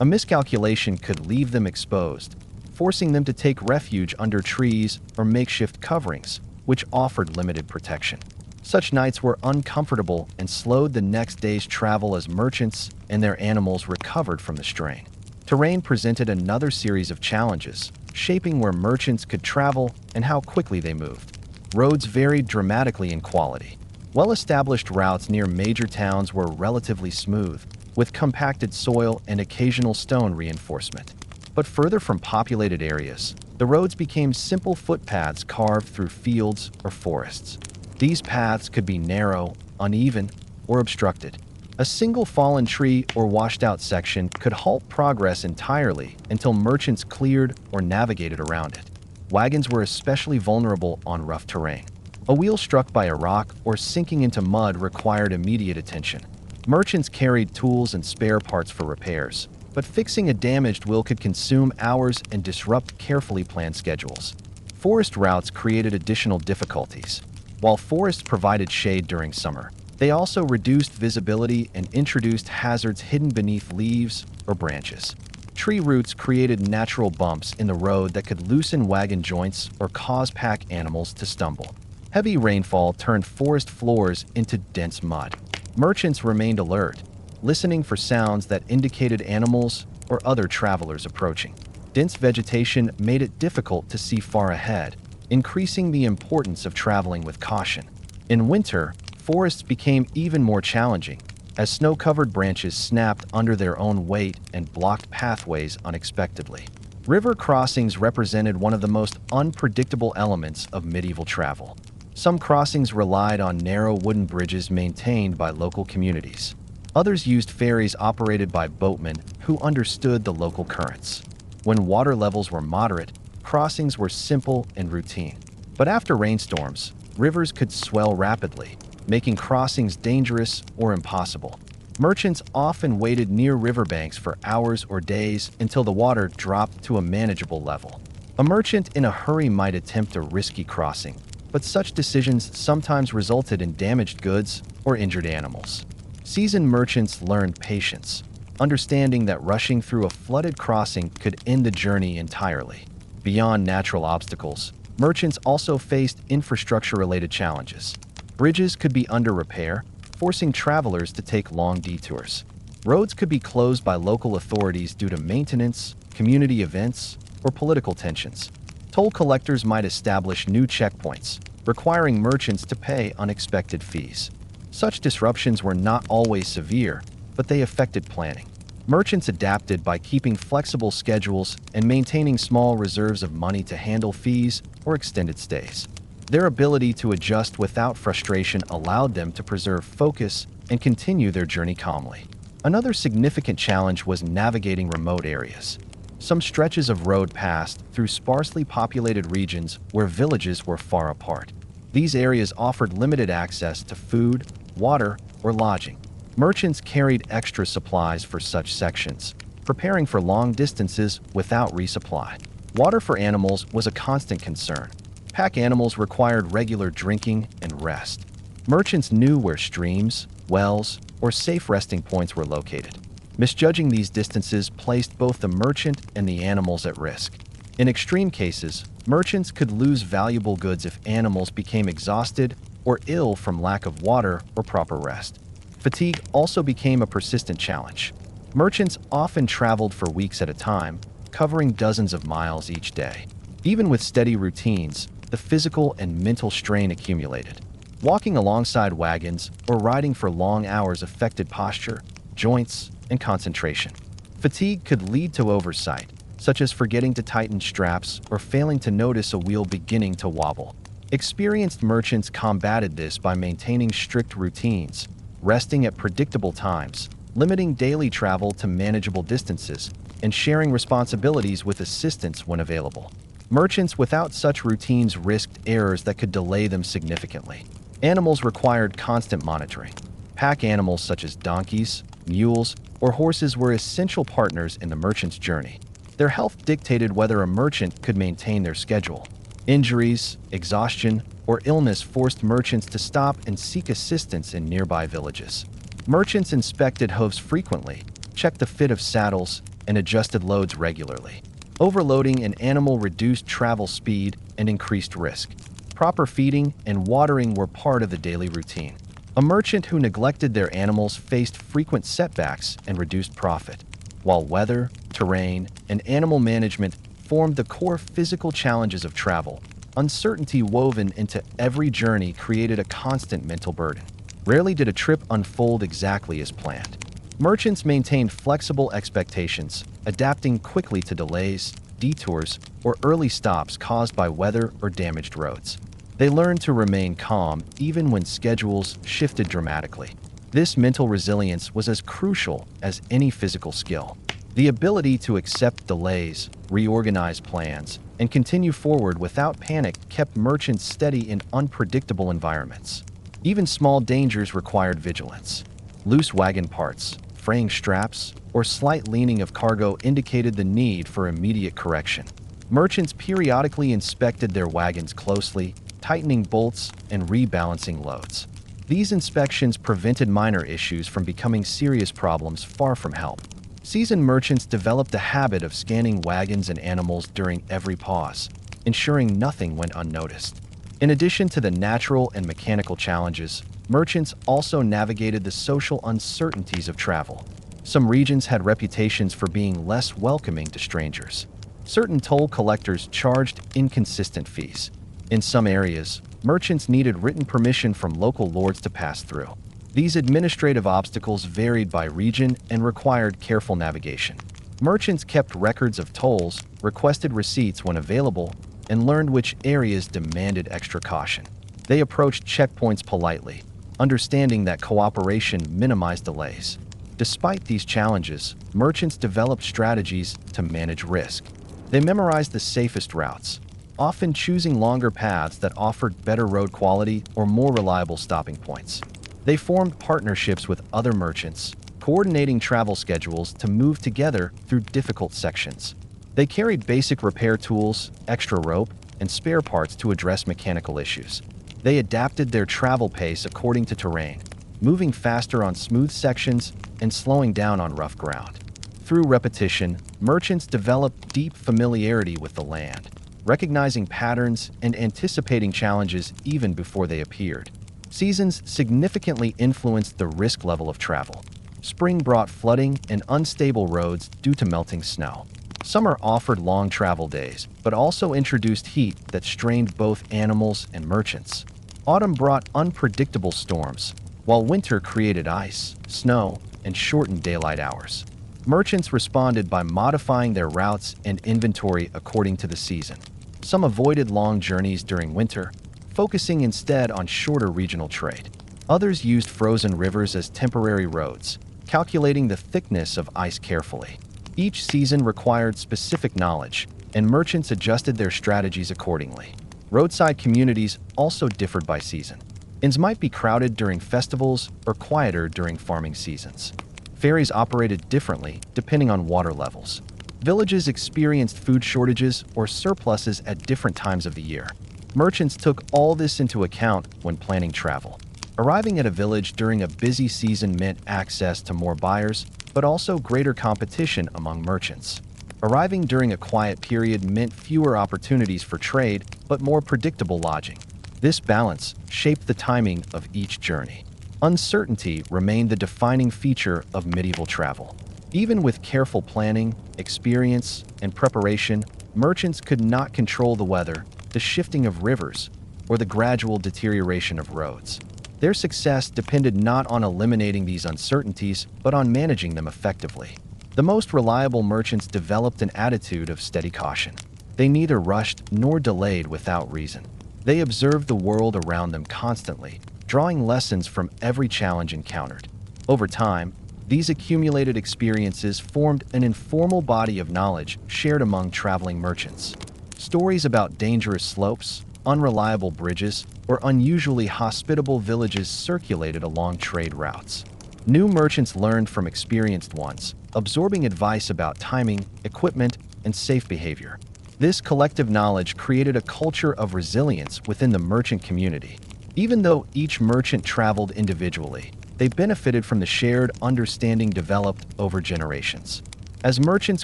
A miscalculation could leave them exposed, forcing them to take refuge under trees or makeshift coverings, which offered limited protection. Such nights were uncomfortable and slowed the next day's travel as merchants and their animals recovered from the strain. Terrain presented another series of challenges, shaping where merchants could travel and how quickly they moved. Roads varied dramatically in quality. Well-established routes near major towns were relatively smooth, with compacted soil and occasional stone reinforcement. But further from populated areas, the roads became simple footpaths carved through fields or forests. These paths could be narrow, uneven, or obstructed. A single fallen tree or washed-out section could halt progress entirely until merchants cleared or navigated around it. Wagons were especially vulnerable on rough terrain. A wheel struck by a rock or sinking into mud required immediate attention. Merchants carried tools and spare parts for repairs, but fixing a damaged wheel could consume hours and disrupt carefully planned schedules. Forest routes created additional difficulties. While forests provided shade during summer, they also reduced visibility and introduced hazards hidden beneath leaves or branches. Tree roots created natural bumps in the road that could loosen wagon joints or cause pack animals to stumble. Heavy rainfall turned forest floors into dense mud. Merchants remained alert, listening for sounds that indicated animals or other travelers approaching. Dense vegetation made it difficult to see far ahead, increasing the importance of traveling with caution. In winter, forests became even more challenging, as snow-covered branches snapped under their own weight and blocked pathways unexpectedly. River crossings represented one of the most unpredictable elements of medieval travel. Some crossings relied on narrow wooden bridges maintained by local communities. Others used ferries operated by boatmen who understood the local currents. When water levels were moderate, crossings were simple and routine. But after rainstorms, rivers could swell rapidly, making crossings dangerous or impossible. Merchants often waited near riverbanks for hours or days until the water dropped to a manageable level. A merchant in a hurry might attempt a risky crossing, but such decisions sometimes resulted in damaged goods or injured animals. Seasoned merchants learned patience, understanding that rushing through a flooded crossing could end the journey entirely. Beyond natural obstacles, merchants also faced infrastructure-related challenges. Bridges could be under repair, forcing travelers to take long detours. Roads could be closed by local authorities due to maintenance, community events, or political tensions. Toll collectors might establish new checkpoints, requiring merchants to pay unexpected fees. Such disruptions were not always severe, but they affected planning. Merchants adapted by keeping flexible schedules and maintaining small reserves of money to handle fees or extended stays. Their ability to adjust without frustration allowed them to preserve focus and continue their journey calmly. Another significant challenge was navigating remote areas. Some stretches of road passed through sparsely populated regions where villages were far apart. These areas offered limited access to food, water, or lodging. Merchants carried extra supplies for such sections, preparing for long distances without resupply. Water for animals was a constant concern. Pack animals required regular drinking and rest. Merchants knew where streams, wells, or safe resting points were located. Misjudging these distances placed both the merchant and the animals at risk. In extreme cases, merchants could lose valuable goods if animals became exhausted or ill from lack of water or proper rest. Fatigue also became a persistent challenge. Merchants often traveled for weeks at a time, covering dozens of miles each day. Even with steady routines, the physical and mental strain accumulated. Walking alongside wagons or riding for long hours affected posture, joints, and concentration. Fatigue could lead to oversight, such as forgetting to tighten straps or failing to notice a wheel beginning to wobble. Experienced merchants combated this by maintaining strict routines, resting at predictable times, limiting daily travel to manageable distances, and sharing responsibilities with assistants when available. Merchants without such routines risked errors that could delay them significantly. Animals required constant monitoring. Pack animals such as donkeys, mules, or horses were essential partners in the merchant's journey. Their health dictated whether a merchant could maintain their schedule. Injuries, exhaustion, or illness forced merchants to stop and seek assistance in nearby villages. Merchants inspected hooves frequently, checked the fit of saddles, and adjusted loads regularly. Overloading an animal reduced travel speed and increased risk. Proper feeding and watering were part of the daily routine. A merchant who neglected their animals faced frequent setbacks and reduced profit, while weather, terrain, and animal management formed the core physical challenges of travel. Uncertainty woven into every journey created a constant mental burden. Rarely did a trip unfold exactly as planned. Merchants maintained flexible expectations, adapting quickly to delays, detours, or early stops caused by weather or damaged roads. They learned to remain calm even when schedules shifted dramatically. This mental resilience was as crucial as any physical skill. The ability to accept delays, reorganize plans, and continue forward without panic kept merchants steady in unpredictable environments. Even small dangers required vigilance. Loose wagon parts, fraying straps, or slight leaning of cargo indicated the need for immediate correction. Merchants periodically inspected their wagons closely, tightening bolts and rebalancing loads. These inspections prevented minor issues from becoming serious problems far from help. Seasoned merchants developed a habit of scanning wagons and animals during every pause, ensuring nothing went unnoticed. In addition to the natural and mechanical challenges, merchants also navigated the social uncertainties of travel. Some regions had reputations for being less welcoming to strangers. Certain toll collectors charged inconsistent fees. In some areas, merchants needed written permission from local lords to pass through. These administrative obstacles varied by region and required careful navigation. Merchants kept records of tolls, requested receipts when available, and learned which areas demanded extra caution. They approached checkpoints politely, understanding that cooperation minimized delays. Despite these challenges, merchants developed strategies to manage risk. They memorized the safest routes, often choosing longer paths that offered better road quality or more reliable stopping points. They formed partnerships with other merchants, coordinating travel schedules to move together through difficult sections. They carried basic repair tools, extra rope, and spare parts to address mechanical issues. They adapted their travel pace according to terrain, moving faster on smooth sections and slowing down on rough ground. Through repetition, merchants developed deep familiarity with the land, recognizing patterns and anticipating challenges even before they appeared. Seasons significantly influenced the risk level of travel. Spring brought flooding and unstable roads due to melting snow. Summer offered long travel days, but also introduced heat that strained both animals and merchants. Autumn brought unpredictable storms, while winter created ice, snow, and shortened daylight hours. Merchants responded by modifying their routes and inventory according to the season. Some avoided long journeys during winter, focusing instead on shorter regional trade. Others used frozen rivers as temporary roads, calculating the thickness of ice carefully. Each season required specific knowledge, and merchants adjusted their strategies accordingly. Roadside communities also differed by season. Inns might be crowded during festivals or quieter during farming seasons. Ferries operated differently depending on water levels. Villages experienced food shortages or surpluses at different times of the year. Merchants took all this into account when planning travel. Arriving at a village during a busy season meant access to more buyers, but also greater competition among merchants. Arriving during a quiet period meant fewer opportunities for trade, but more predictable lodging. This balance shaped the timing of each journey. Uncertainty remained the defining feature of medieval travel. Even with careful planning, experience, and preparation, merchants could not control the weather, the shifting of rivers, or the gradual deterioration of roads. Their success depended not on eliminating these uncertainties, but on managing them effectively. The most reliable merchants developed an attitude of steady caution. They neither rushed nor delayed without reason. They observed the world around them constantly, drawing lessons from every challenge encountered. Over time, these accumulated experiences formed an informal body of knowledge shared among traveling merchants. Stories about dangerous slopes, unreliable bridges, or unusually hospitable villages circulated along trade routes. New merchants learned from experienced ones, absorbing advice about timing, equipment, and safe behavior. This collective knowledge created a culture of resilience within the merchant community. Even though each merchant traveled individually, they benefited from the shared understanding developed over generations. As merchants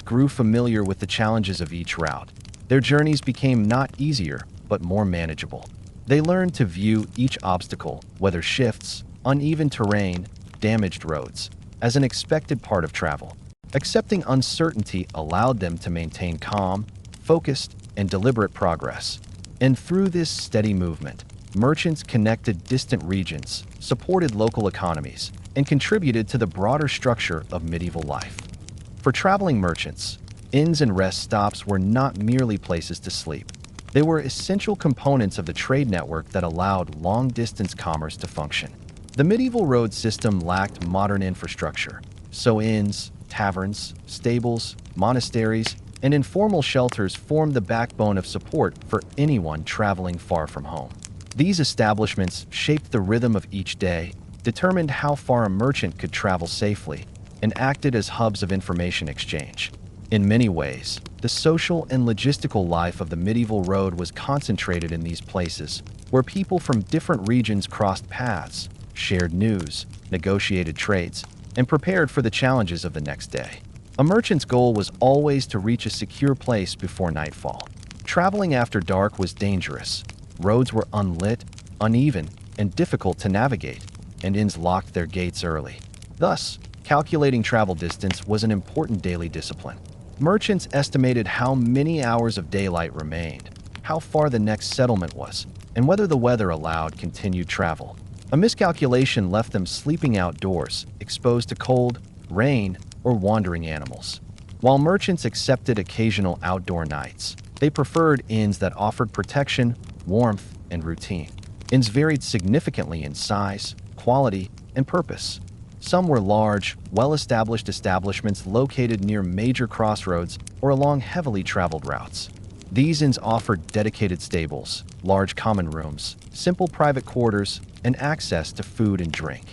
grew familiar with the challenges of each route, their journeys became not easier, but more manageable. They learned to view each obstacle, whether shifts, uneven terrain, damaged roads, as an expected part of travel. Accepting uncertainty allowed them to maintain calm, focused, and deliberate progress. And through this steady movement, merchants connected distant regions, supported local economies, and contributed to the broader structure of medieval life. For traveling merchants, inns and rest stops were not merely places to sleep. They were essential components of the trade network that allowed long-distance commerce to function. The medieval road system lacked modern infrastructure, so inns, taverns, stables, monasteries, and informal shelters formed the backbone of support for anyone traveling far from home. These establishments shaped the rhythm of each day, determined how far a merchant could travel safely, and acted as hubs of information exchange. In many ways, the social and logistical life of the medieval road was concentrated in these places, where people from different regions crossed paths, shared news, negotiated trades, and prepared for the challenges of the next day. A merchant's goal was always to reach a secure place before nightfall. Traveling after dark was dangerous. Roads were unlit, uneven, and difficult to navigate, and inns locked their gates early. Thus, calculating travel distance was an important daily discipline. Merchants estimated how many hours of daylight remained, how far the next settlement was, and whether the weather allowed continued travel. A miscalculation left them sleeping outdoors, exposed to cold, rain, or wandering animals. While merchants accepted occasional outdoor nights, they preferred inns that offered protection, warmth, and routine. Inns varied significantly in size, quality, and purpose. Some were large, well-established establishments located near major crossroads or along heavily traveled routes. These inns offered dedicated stables, large common rooms, simple private quarters, and access to food and drink.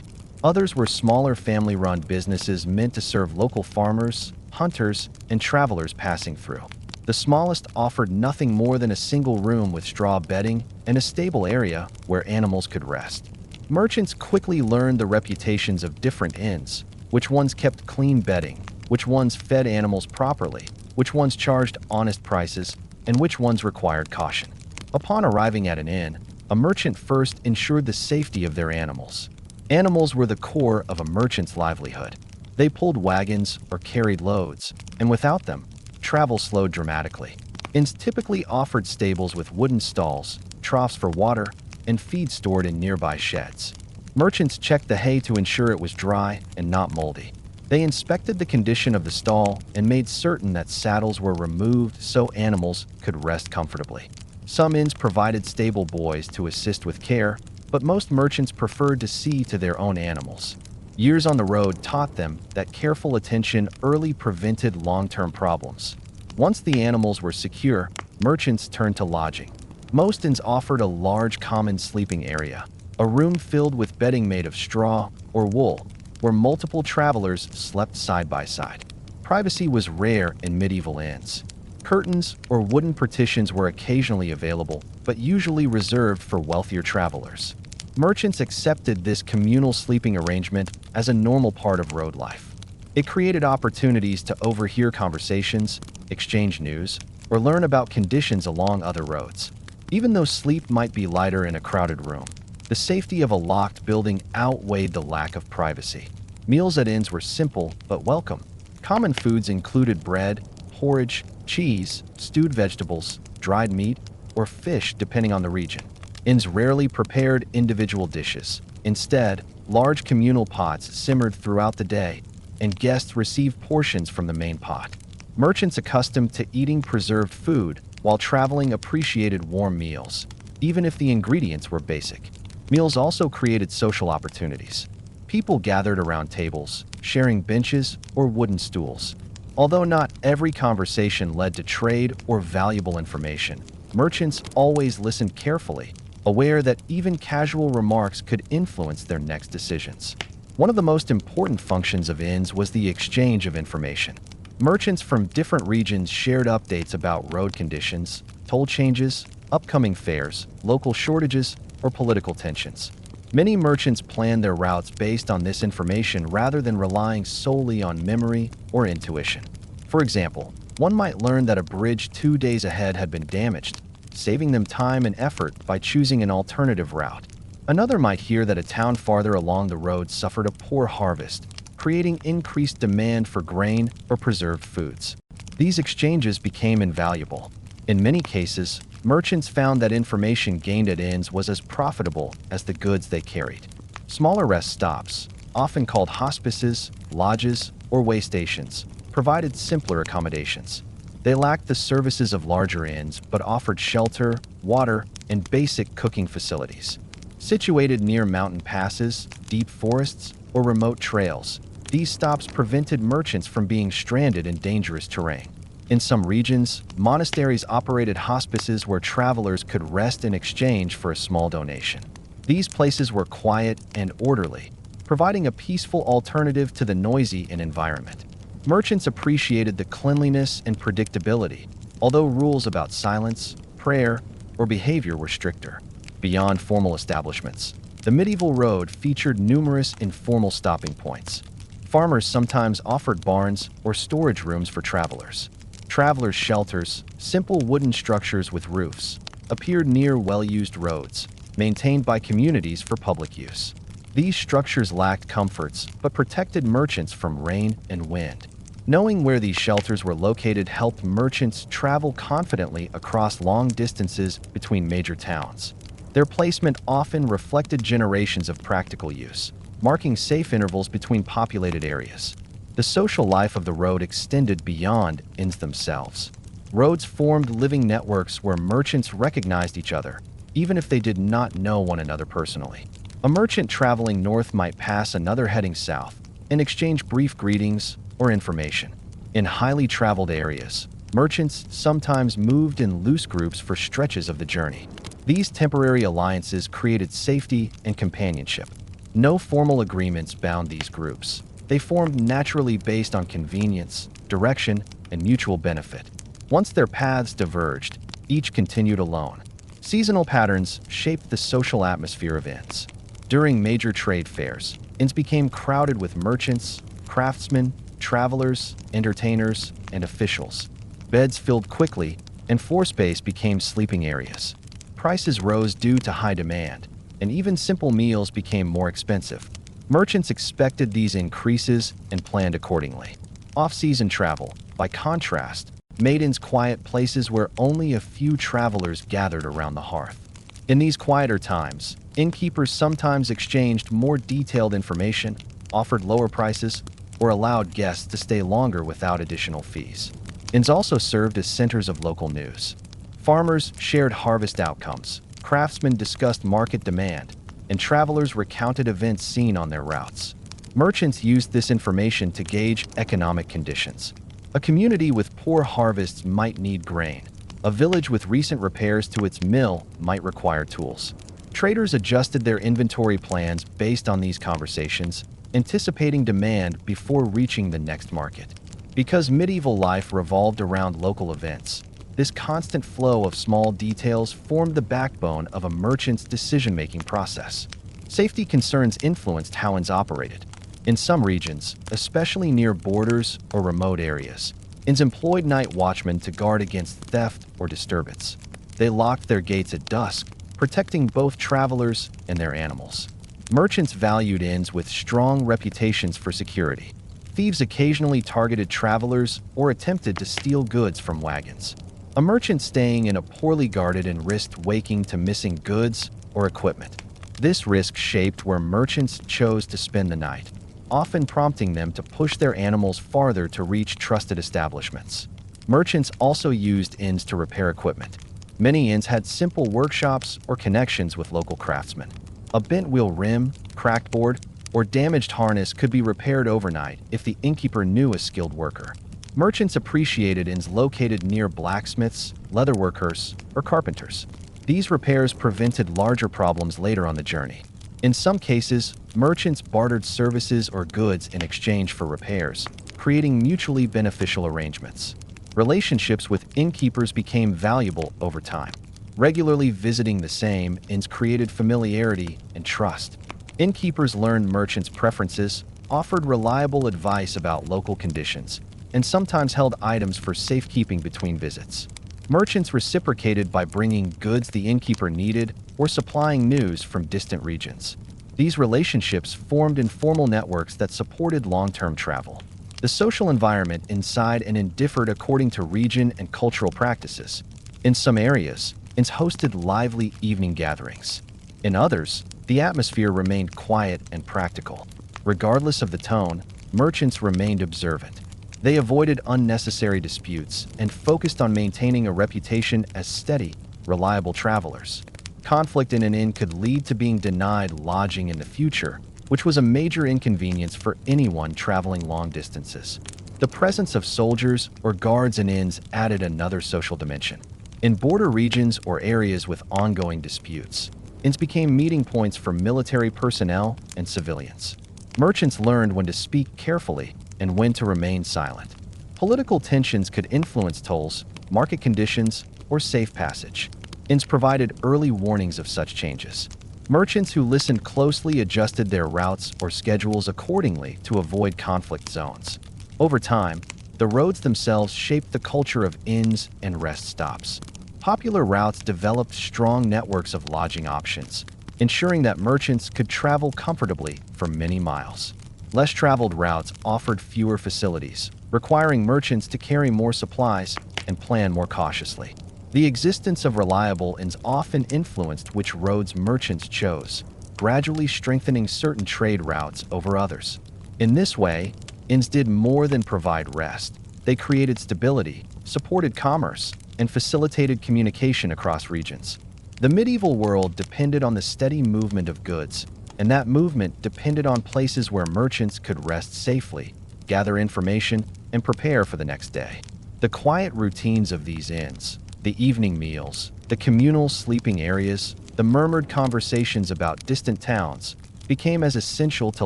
Others were smaller family-run businesses meant to serve local farmers, hunters, and travelers passing through. The smallest offered nothing more than a single room with straw bedding and a stable area where animals could rest. Merchants quickly learned the reputations of different inns, which ones kept clean bedding, which ones fed animals properly, which ones charged honest prices, and which ones required caution. Upon arriving at an inn, a merchant first ensured the safety of their animals. Animals were the core of a merchant's livelihood. They pulled wagons or carried loads, and without them, travel slowed dramatically. Inns typically offered stables with wooden stalls, troughs for water, and feed stored in nearby sheds. Merchants checked the hay to ensure it was dry and not moldy. They inspected the condition of the stall and made certain that saddles were removed so animals could rest comfortably. Some inns provided stable boys to assist with care, but most merchants preferred to see to their own animals. Years on the road taught them that careful attention early prevented long-term problems. Once the animals were secure, merchants turned to lodging. Most inns offered a large common sleeping area, a room filled with bedding made of straw or wool, where multiple travelers slept side by side. Privacy was rare in medieval inns. Curtains or wooden partitions were occasionally available, but usually reserved for wealthier travelers. Merchants accepted this communal sleeping arrangement as a normal part of road life. It created opportunities to overhear conversations, exchange news, or learn about conditions along other roads. Even though sleep might be lighter in a crowded room, the safety of a locked building outweighed the lack of privacy. Meals at inns were simple but welcome. Common foods included bread, porridge, cheese, stewed vegetables, dried meat, or fish depending on the region. Inns rarely prepared individual dishes. Instead, large communal pots simmered throughout the day, and guests received portions from the main pot. Merchants accustomed to eating preserved food while traveling appreciated warm meals, even if the ingredients were basic. Meals also created social opportunities. People gathered around tables, sharing benches or wooden stools. Although not every conversation led to trade or valuable information, merchants always listened carefully, aware that even casual remarks could influence their next decisions. One of the most important functions of inns was the exchange of information. Merchants from different regions shared updates about road conditions, toll changes, upcoming fares, local shortages, or political tensions. Many merchants planned their routes based on this information rather than relying solely on memory or intuition. For example, one might learn that a bridge 2 days ahead had been damaged, saving them time and effort by choosing an alternative route. Another might hear that a town farther along the road suffered a poor harvest, creating increased demand for grain or preserved foods. These exchanges became invaluable. In many cases, merchants found that information gained at inns was as profitable as the goods they carried. Smaller rest stops, often called hospices, lodges, or way stations, provided simpler accommodations. They lacked the services of larger inns but offered shelter, water, and basic cooking facilities. Situated near mountain passes, deep forests, or remote trails, these stops prevented merchants from being stranded in dangerous terrain. In some regions, monasteries operated hospices where travelers could rest in exchange for a small donation. These places were quiet and orderly, providing a peaceful alternative to the noisy inn environment. Merchants appreciated the cleanliness and predictability, although rules about silence, prayer, or behavior were stricter. Beyond formal establishments, the medieval road featured numerous informal stopping points. Farmers sometimes offered barns or storage rooms for travelers. Travelers' shelters, simple wooden structures with roofs, appeared near well-used roads, maintained by communities for public use. These structures lacked comforts but protected merchants from rain and wind. Knowing where these shelters were located helped merchants travel confidently across long distances between major towns. Their placement often reflected generations of practical use, marking safe intervals between populated areas. The social life of the road extended beyond inns themselves. Roads formed living networks where merchants recognized each other, even if they did not know one another personally. A merchant traveling north might pass another heading south and exchange brief greetings or information. In highly traveled areas, merchants sometimes moved in loose groups for stretches of the journey. These temporary alliances created safety and companionship. No formal agreements bound these groups. They formed naturally based on convenience, direction, and mutual benefit. Once their paths diverged, each continued alone. Seasonal patterns shaped the social atmosphere of inns. During major trade fairs, inns became crowded with merchants, craftsmen, travelers, entertainers, and officials. Beds filled quickly, and floor space became sleeping areas. Prices rose due to high demand, and even simple meals became more expensive. Merchants expected these increases and planned accordingly. Off-season travel, by contrast, made inns quiet places where only a few travelers gathered around the hearth. In these quieter times, innkeepers sometimes exchanged more detailed information, offered lower prices, or allowed guests to stay longer without additional fees. Inns also served as centers of local news. Farmers shared harvest outcomes, craftsmen discussed market demand, and travelers recounted events seen on their routes. Merchants used this information to gauge economic conditions. A community with poor harvests might need grain. A village with recent repairs to its mill might require tools. Traders adjusted their inventory plans based on these conversations, anticipating demand before reaching the next market. Because medieval life revolved around local events, this constant flow of small details formed the backbone of a merchant's decision-making process. Safety concerns influenced how inns operated. In some regions, especially near borders or remote areas, inns employed night watchmen to guard against theft or disturbance. They locked their gates at dusk, protecting both travelers and their animals. Merchants valued inns with strong reputations for security. Thieves occasionally targeted travelers or attempted to steal goods from wagons. A merchant staying in a poorly guarded inn risked waking to missing goods or equipment. This risk shaped where merchants chose to spend the night, often prompting them to push their animals farther to reach trusted establishments. Merchants also used inns to repair equipment. Many inns had simple workshops or connections with local craftsmen. A bent wheel rim, cracked board, or damaged harness could be repaired overnight if the innkeeper knew a skilled worker. Merchants appreciated inns located near blacksmiths, leatherworkers, or carpenters. These repairs prevented larger problems later on the journey. In some cases, merchants bartered services or goods in exchange for repairs, creating mutually beneficial arrangements. Relationships with innkeepers became valuable over time. Regularly visiting the same inns created familiarity and trust. Innkeepers learned merchants' preferences, offered reliable advice about local conditions, and sometimes held items for safekeeping between visits. Merchants reciprocated by bringing goods the innkeeper needed or supplying news from distant regions. These relationships formed informal networks that supported long-term travel. The social environment inside an inn differed according to region and cultural practices. In some areas, inns hosted lively evening gatherings. In others, the atmosphere remained quiet and practical. Regardless of the tone, merchants remained observant. They avoided unnecessary disputes and focused on maintaining a reputation as steady, reliable travelers. Conflict in an inn could lead to being denied lodging in the future, which was a major inconvenience for anyone traveling long distances. The presence of soldiers or guards in inns added another social dimension. In border regions or areas with ongoing disputes, inns became meeting points for military personnel and civilians. Merchants learned when to speak carefully and when to remain silent. Political tensions could influence tolls, market conditions, or safe passage. Inns provided early warnings of such changes. Merchants who listened closely adjusted their routes or schedules accordingly to avoid conflict zones. Over time, the roads themselves shaped the culture of inns and rest stops. Popular routes developed strong networks of lodging options, ensuring that merchants could travel comfortably for many miles. Less traveled routes offered fewer facilities, requiring merchants to carry more supplies and plan more cautiously. The existence of reliable inns often influenced which roads merchants chose, gradually strengthening certain trade routes over others. In this way, inns did more than provide rest. They created stability, supported commerce, and facilitated communication across regions. The medieval world depended on the steady movement of goods, and that movement depended on places where merchants could rest safely, gather information, and prepare for the next day. The quiet routines of these inns, the evening meals, the communal sleeping areas, the murmured conversations about distant towns, became as essential to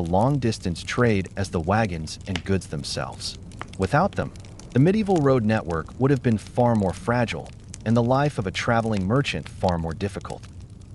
long-distance trade as the wagons and goods themselves. Without them, the medieval road network would have been far more fragile, and the life of a traveling merchant far more difficult.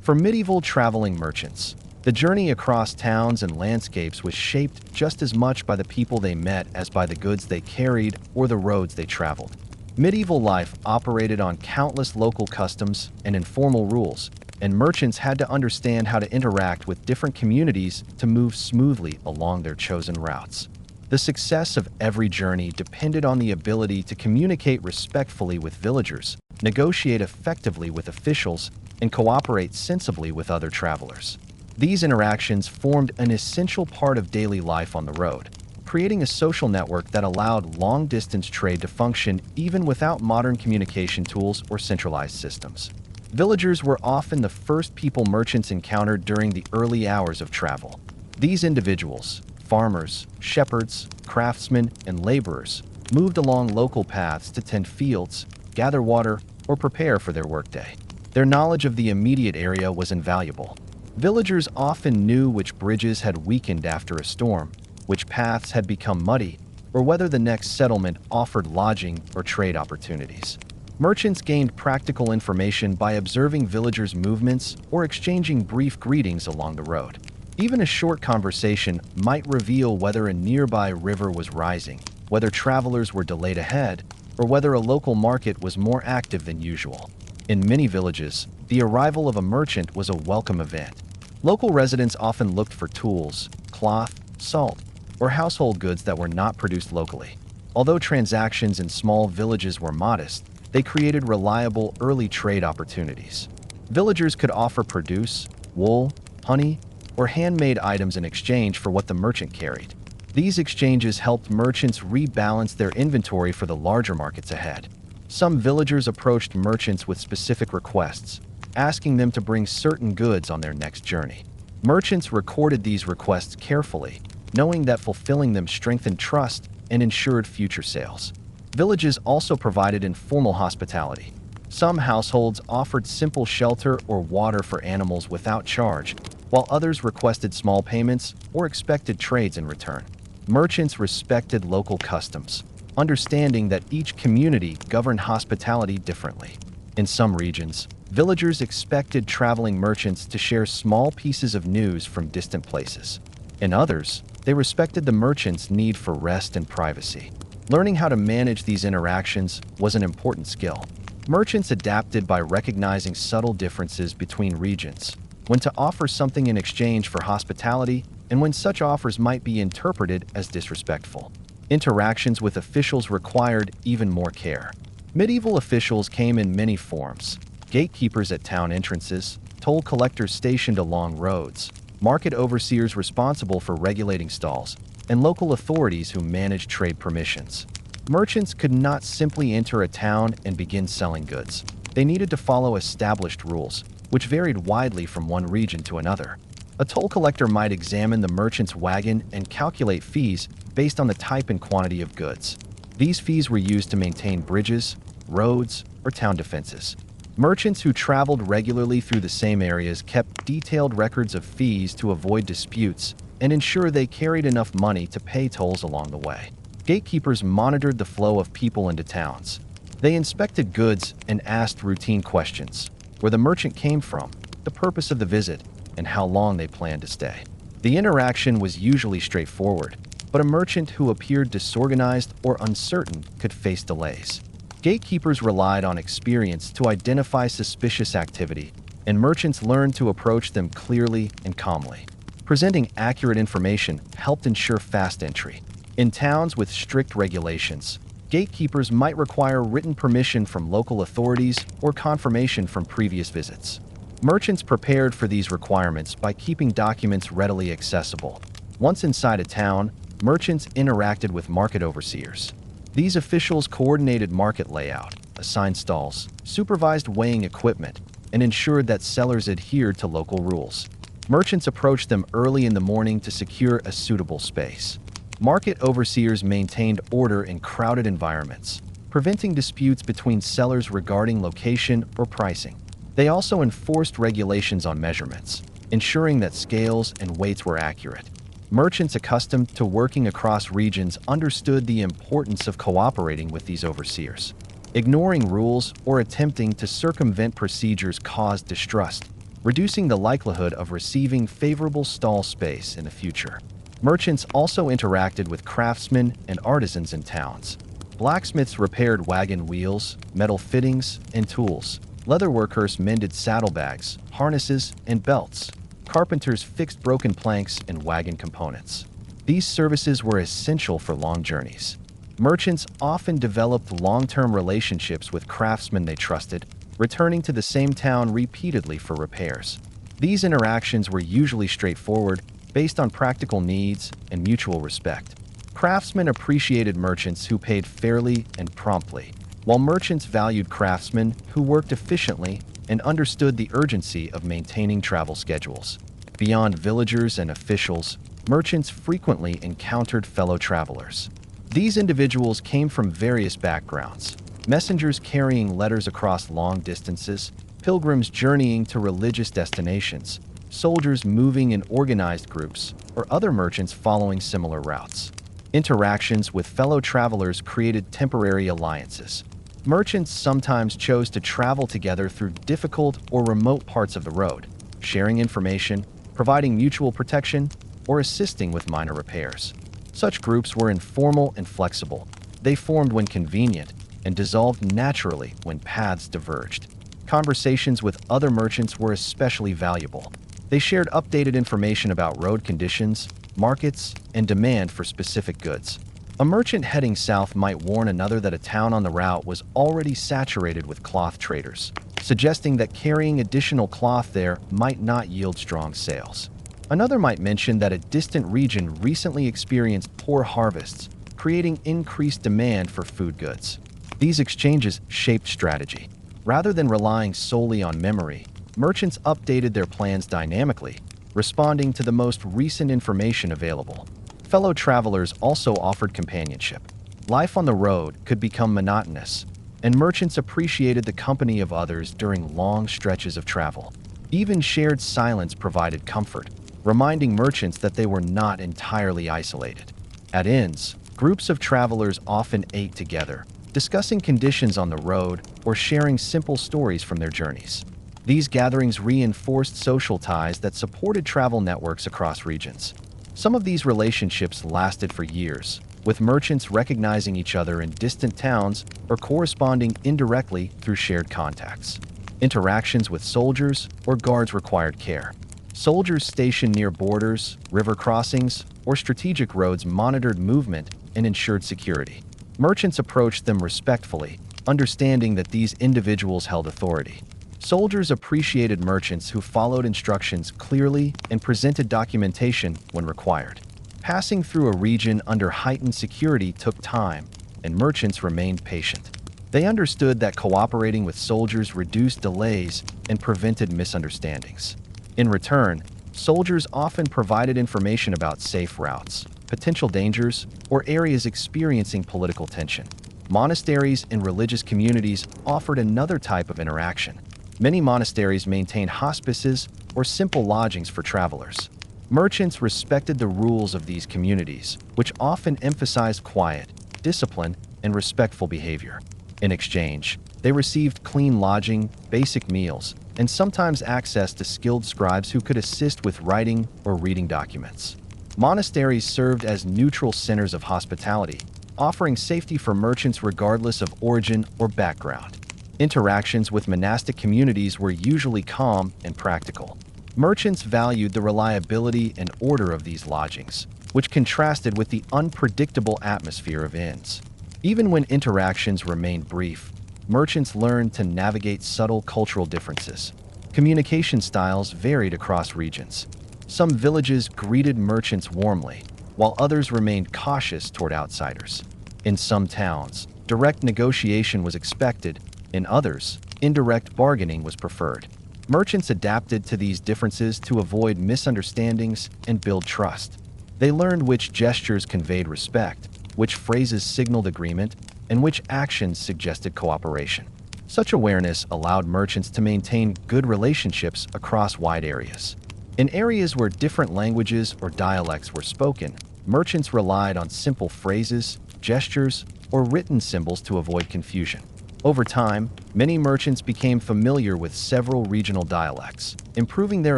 For medieval traveling merchants, the journey across towns and landscapes was shaped just as much by the people they met as by the goods they carried or the roads they traveled. Medieval life operated on countless local customs and informal rules, and merchants had to understand how to interact with different communities to move smoothly along their chosen routes. The success of every journey depended on the ability to communicate respectfully with villagers, negotiate effectively with officials, and cooperate sensibly with other travelers. These interactions formed an essential part of daily life on the road, creating a social network that allowed long-distance trade to function even without modern communication tools or centralized systems. Villagers were often the first people merchants encountered during the early hours of travel. These individuals, farmers, shepherds, craftsmen, and laborers, moved along local paths to tend fields, gather water, or prepare for their workday. Their knowledge of the immediate area was invaluable. Villagers often knew which bridges had weakened after a storm, which paths had become muddy, or whether the next settlement offered lodging or trade opportunities. Merchants gained practical information by observing villagers' movements or exchanging brief greetings along the road. Even a short conversation might reveal whether a nearby river was rising, whether travelers were delayed ahead, or whether a local market was more active than usual. In many villages, the arrival of a merchant was a welcome event. Local residents often looked for tools, cloth, salt, or household goods that were not produced locally. Although transactions in small villages were modest, they created reliable early trade opportunities. Villagers could offer produce, wool, honey, or handmade items in exchange for what the merchant carried. These exchanges helped merchants rebalance their inventory for the larger markets ahead. Some villagers approached merchants with specific requests, asking them to bring certain goods on their next journey. Merchants recorded these requests carefully, knowing that fulfilling them strengthened trust and ensured future sales. Villages also provided informal hospitality. Some households offered simple shelter or water for animals without charge, while others requested small payments or expected trades in return. Merchants respected local customs, understanding that each community governed hospitality differently. In some regions, villagers expected traveling merchants to share small pieces of news from distant places. In others, they respected the merchant's need for rest and privacy. Learning how to manage these interactions was an important skill. Merchants adapted by recognizing subtle differences between regions, when to offer something in exchange for hospitality and when such offers might be interpreted as disrespectful. Interactions with officials required even more care. Medieval officials came in many forms: gatekeepers at town entrances, toll collectors stationed along roads, market overseers responsible for regulating stalls, and local authorities who managed trade permissions. Merchants could not simply enter a town and begin selling goods. They needed to follow established rules, which varied widely from one region to another. A toll collector might examine the merchant's wagon and calculate fees based on the type and quantity of goods. These fees were used to maintain bridges, roads, or town defenses. Merchants who traveled regularly through the same areas kept detailed records of fees to avoid disputes and ensure they carried enough money to pay tolls along the way. Gatekeepers monitored the flow of people into towns. They inspected goods and asked routine questions: where the merchant came from, the purpose of the visit, and how long they planned to stay. The interaction was usually straightforward, but a merchant who appeared disorganized or uncertain could face delays. Gatekeepers relied on experience to identify suspicious activity, and merchants learned to approach them clearly and calmly. Presenting accurate information helped ensure fast entry. In towns with strict regulations, gatekeepers might require written permission from local authorities or confirmation from previous visits. Merchants prepared for these requirements by keeping documents readily accessible. Once inside a town, merchants interacted with market overseers. These officials coordinated market layout, assigned stalls, supervised weighing equipment, and ensured that sellers adhered to local rules. Merchants approached them early in the morning to secure a suitable space. Market overseers maintained order in crowded environments, preventing disputes between sellers regarding location or pricing. They also enforced regulations on measurements, ensuring that scales and weights were accurate. Merchants accustomed to working across regions understood the importance of cooperating with these overseers. Ignoring rules or attempting to circumvent procedures caused distrust, reducing the likelihood of receiving favorable stall space in the future. Merchants also interacted with craftsmen and artisans in towns. Blacksmiths repaired wagon wheels, metal fittings, and tools. Leatherworkers mended saddlebags, harnesses, and belts. Carpenters fixed broken planks and wagon components. These services were essential for long journeys. Merchants often developed long-term relationships with craftsmen they trusted, returning to the same town repeatedly for repairs. These interactions were usually straightforward, based on practical needs and mutual respect. Craftsmen appreciated merchants who paid fairly and promptly, while merchants valued craftsmen who worked efficiently and understood the urgency of maintaining travel schedules. Beyond villagers and officials, merchants frequently encountered fellow travelers. These individuals came from various backgrounds: messengers carrying letters across long distances, pilgrims journeying to religious destinations, soldiers moving in organized groups, or other merchants following similar routes. Interactions with fellow travelers created temporary alliances. Merchants sometimes chose to travel together through difficult or remote parts of the road, sharing information, providing mutual protection, or assisting with minor repairs. Such groups were informal and flexible. They formed when convenient and dissolved naturally when paths diverged. Conversations with other merchants were especially valuable. They shared updated information about road conditions, markets, and demand for specific goods. A merchant heading south might warn another that a town on the route was already saturated with cloth traders, suggesting that carrying additional cloth there might not yield strong sales. Another might mention that a distant region recently experienced poor harvests, creating increased demand for food goods. These exchanges shaped strategy. Rather than relying solely on memory, merchants updated their plans dynamically, responding to the most recent information available. Fellow travelers also offered companionship. Life on the road could become monotonous, and merchants appreciated the company of others during long stretches of travel. Even shared silence provided comfort, reminding merchants that they were not entirely isolated. At inns, groups of travelers often ate together, discussing conditions on the road or sharing simple stories from their journeys. These gatherings reinforced social ties that supported travel networks across regions. Some of these relationships lasted for years, with merchants recognizing each other in distant towns or corresponding indirectly through shared contacts. Interactions with soldiers or guards required care. Soldiers stationed near borders, river crossings, or strategic roads monitored movement and ensured security. Merchants approached them respectfully, understanding that these individuals held authority. Soldiers appreciated merchants who followed instructions clearly and presented documentation when required. Passing through a region under heightened security took time, and merchants remained patient. They understood that cooperating with soldiers reduced delays and prevented misunderstandings. In return, soldiers often provided information about safe routes, potential dangers, or areas experiencing political tension. Monasteries and religious communities offered another type of interaction. Many monasteries maintained hospices or simple lodgings for travelers. Merchants respected the rules of these communities, which often emphasized quiet, discipline, and respectful behavior. In exchange, they received clean lodging, basic meals, and sometimes access to skilled scribes who could assist with writing or reading documents. Monasteries served as neutral centers of hospitality, offering safety for merchants regardless of origin or background. Interactions with monastic communities were usually calm and practical. Merchants valued the reliability and order of these lodgings, which contrasted with the unpredictable atmosphere of inns. Even when interactions remained brief, merchants learned to navigate subtle cultural differences. Communication styles varied across regions. Some villages greeted merchants warmly, while others remained cautious toward outsiders. In some towns, direct negotiation was expected. In others, indirect bargaining was preferred. Merchants adapted to these differences to avoid misunderstandings and build trust. They learned which gestures conveyed respect, which phrases signaled agreement, and which actions suggested cooperation. Such awareness allowed merchants to maintain good relationships across wide areas. In areas where different languages or dialects were spoken, merchants relied on simple phrases, gestures, or written symbols to avoid confusion. Over time, many merchants became familiar with several regional dialects, improving their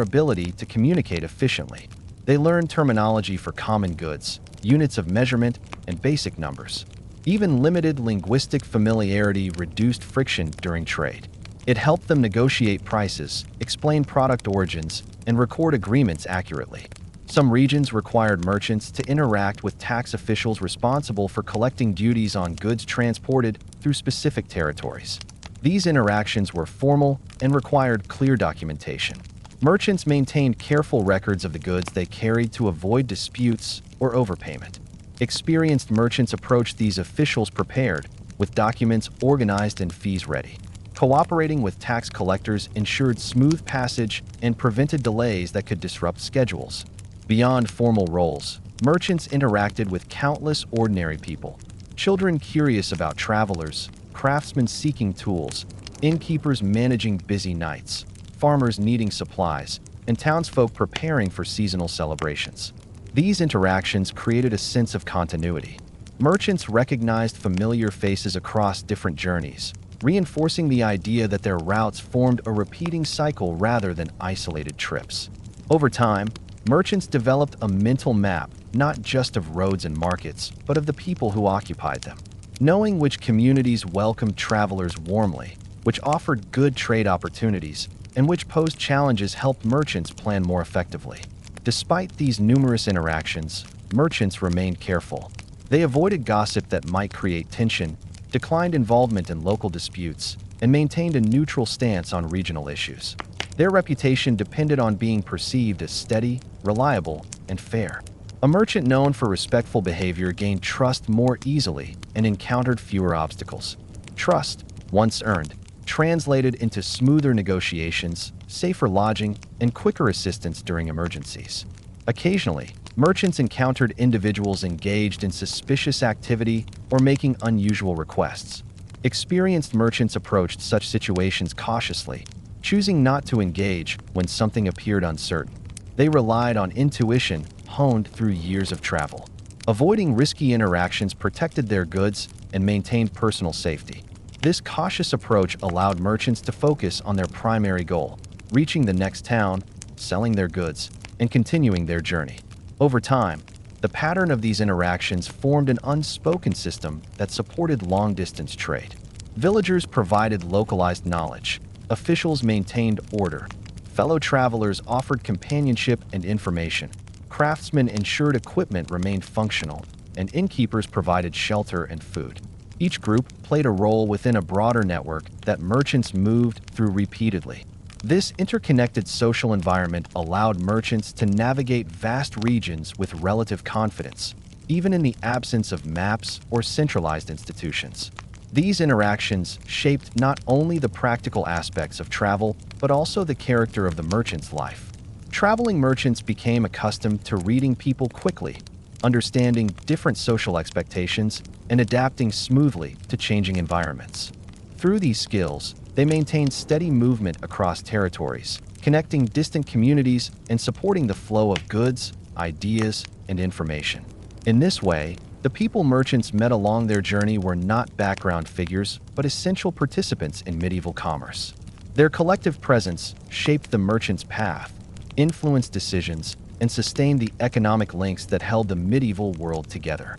ability to communicate efficiently. They learned terminology for common goods, units of measurement, and basic numbers. Even limited linguistic familiarity reduced friction during trade. It helped them negotiate prices, explain product origins, and record agreements accurately. Some regions required merchants to interact with tax officials responsible for collecting duties on goods transported through specific territories. These interactions were formal and required clear documentation. Merchants maintained careful records of the goods they carried to avoid disputes or overpayment. Experienced merchants approached these officials prepared, with documents organized and fees ready. Cooperating with tax collectors ensured smooth passage and prevented delays that could disrupt schedules. Beyond formal roles, merchants interacted with countless ordinary people. Children curious about travelers, craftsmen seeking tools, innkeepers managing busy nights, farmers needing supplies, and townsfolk preparing for seasonal celebrations. These interactions created a sense of continuity. Merchants recognized familiar faces across different journeys, reinforcing the idea that their routes formed a repeating cycle rather than isolated trips. Over time, merchants developed a mental map not just of roads and markets, but of the people who occupied them. Knowing which communities welcomed travelers warmly, which offered good trade opportunities, and which posed challenges helped merchants plan more effectively. Despite these numerous interactions, merchants remained careful. They avoided gossip that might create tension, declined involvement in local disputes, and maintained a neutral stance on regional issues. Their reputation depended on being perceived as steady, reliable, and fair. A merchant known for respectful behavior gained trust more easily and encountered fewer obstacles. Trust, once earned, translated into smoother negotiations, safer lodging, and quicker assistance during emergencies. Occasionally, merchants encountered individuals engaged in suspicious activity or making unusual requests. Experienced merchants approached such situations cautiously, choosing not to engage when something appeared uncertain. They relied on intuition honed through years of travel. Avoiding risky interactions protected their goods and maintained personal safety. This cautious approach allowed merchants to focus on their primary goal, reaching the next town, selling their goods, and continuing their journey. Over time, the pattern of these interactions formed an unspoken system that supported long-distance trade. Villagers provided localized knowledge, officials maintained order, fellow travelers offered companionship and information, craftsmen ensured equipment remained functional, and innkeepers provided shelter and food. Each group played a role within a broader network that merchants moved through repeatedly. This interconnected social environment allowed merchants to navigate vast regions with relative confidence, even in the absence of maps or centralized institutions. These interactions shaped not only the practical aspects of travel, but also the character of the merchant's life. Traveling merchants became accustomed to reading people quickly, understanding different social expectations, and adapting smoothly to changing environments. Through these skills, they maintained steady movement across territories, connecting distant communities and supporting the flow of goods, ideas, and information. In this way, the people merchants met along their journey were not background figures, but essential participants in medieval commerce. Their collective presence shaped the merchant's path, influenced decisions, and sustained the economic links that held the medieval world together.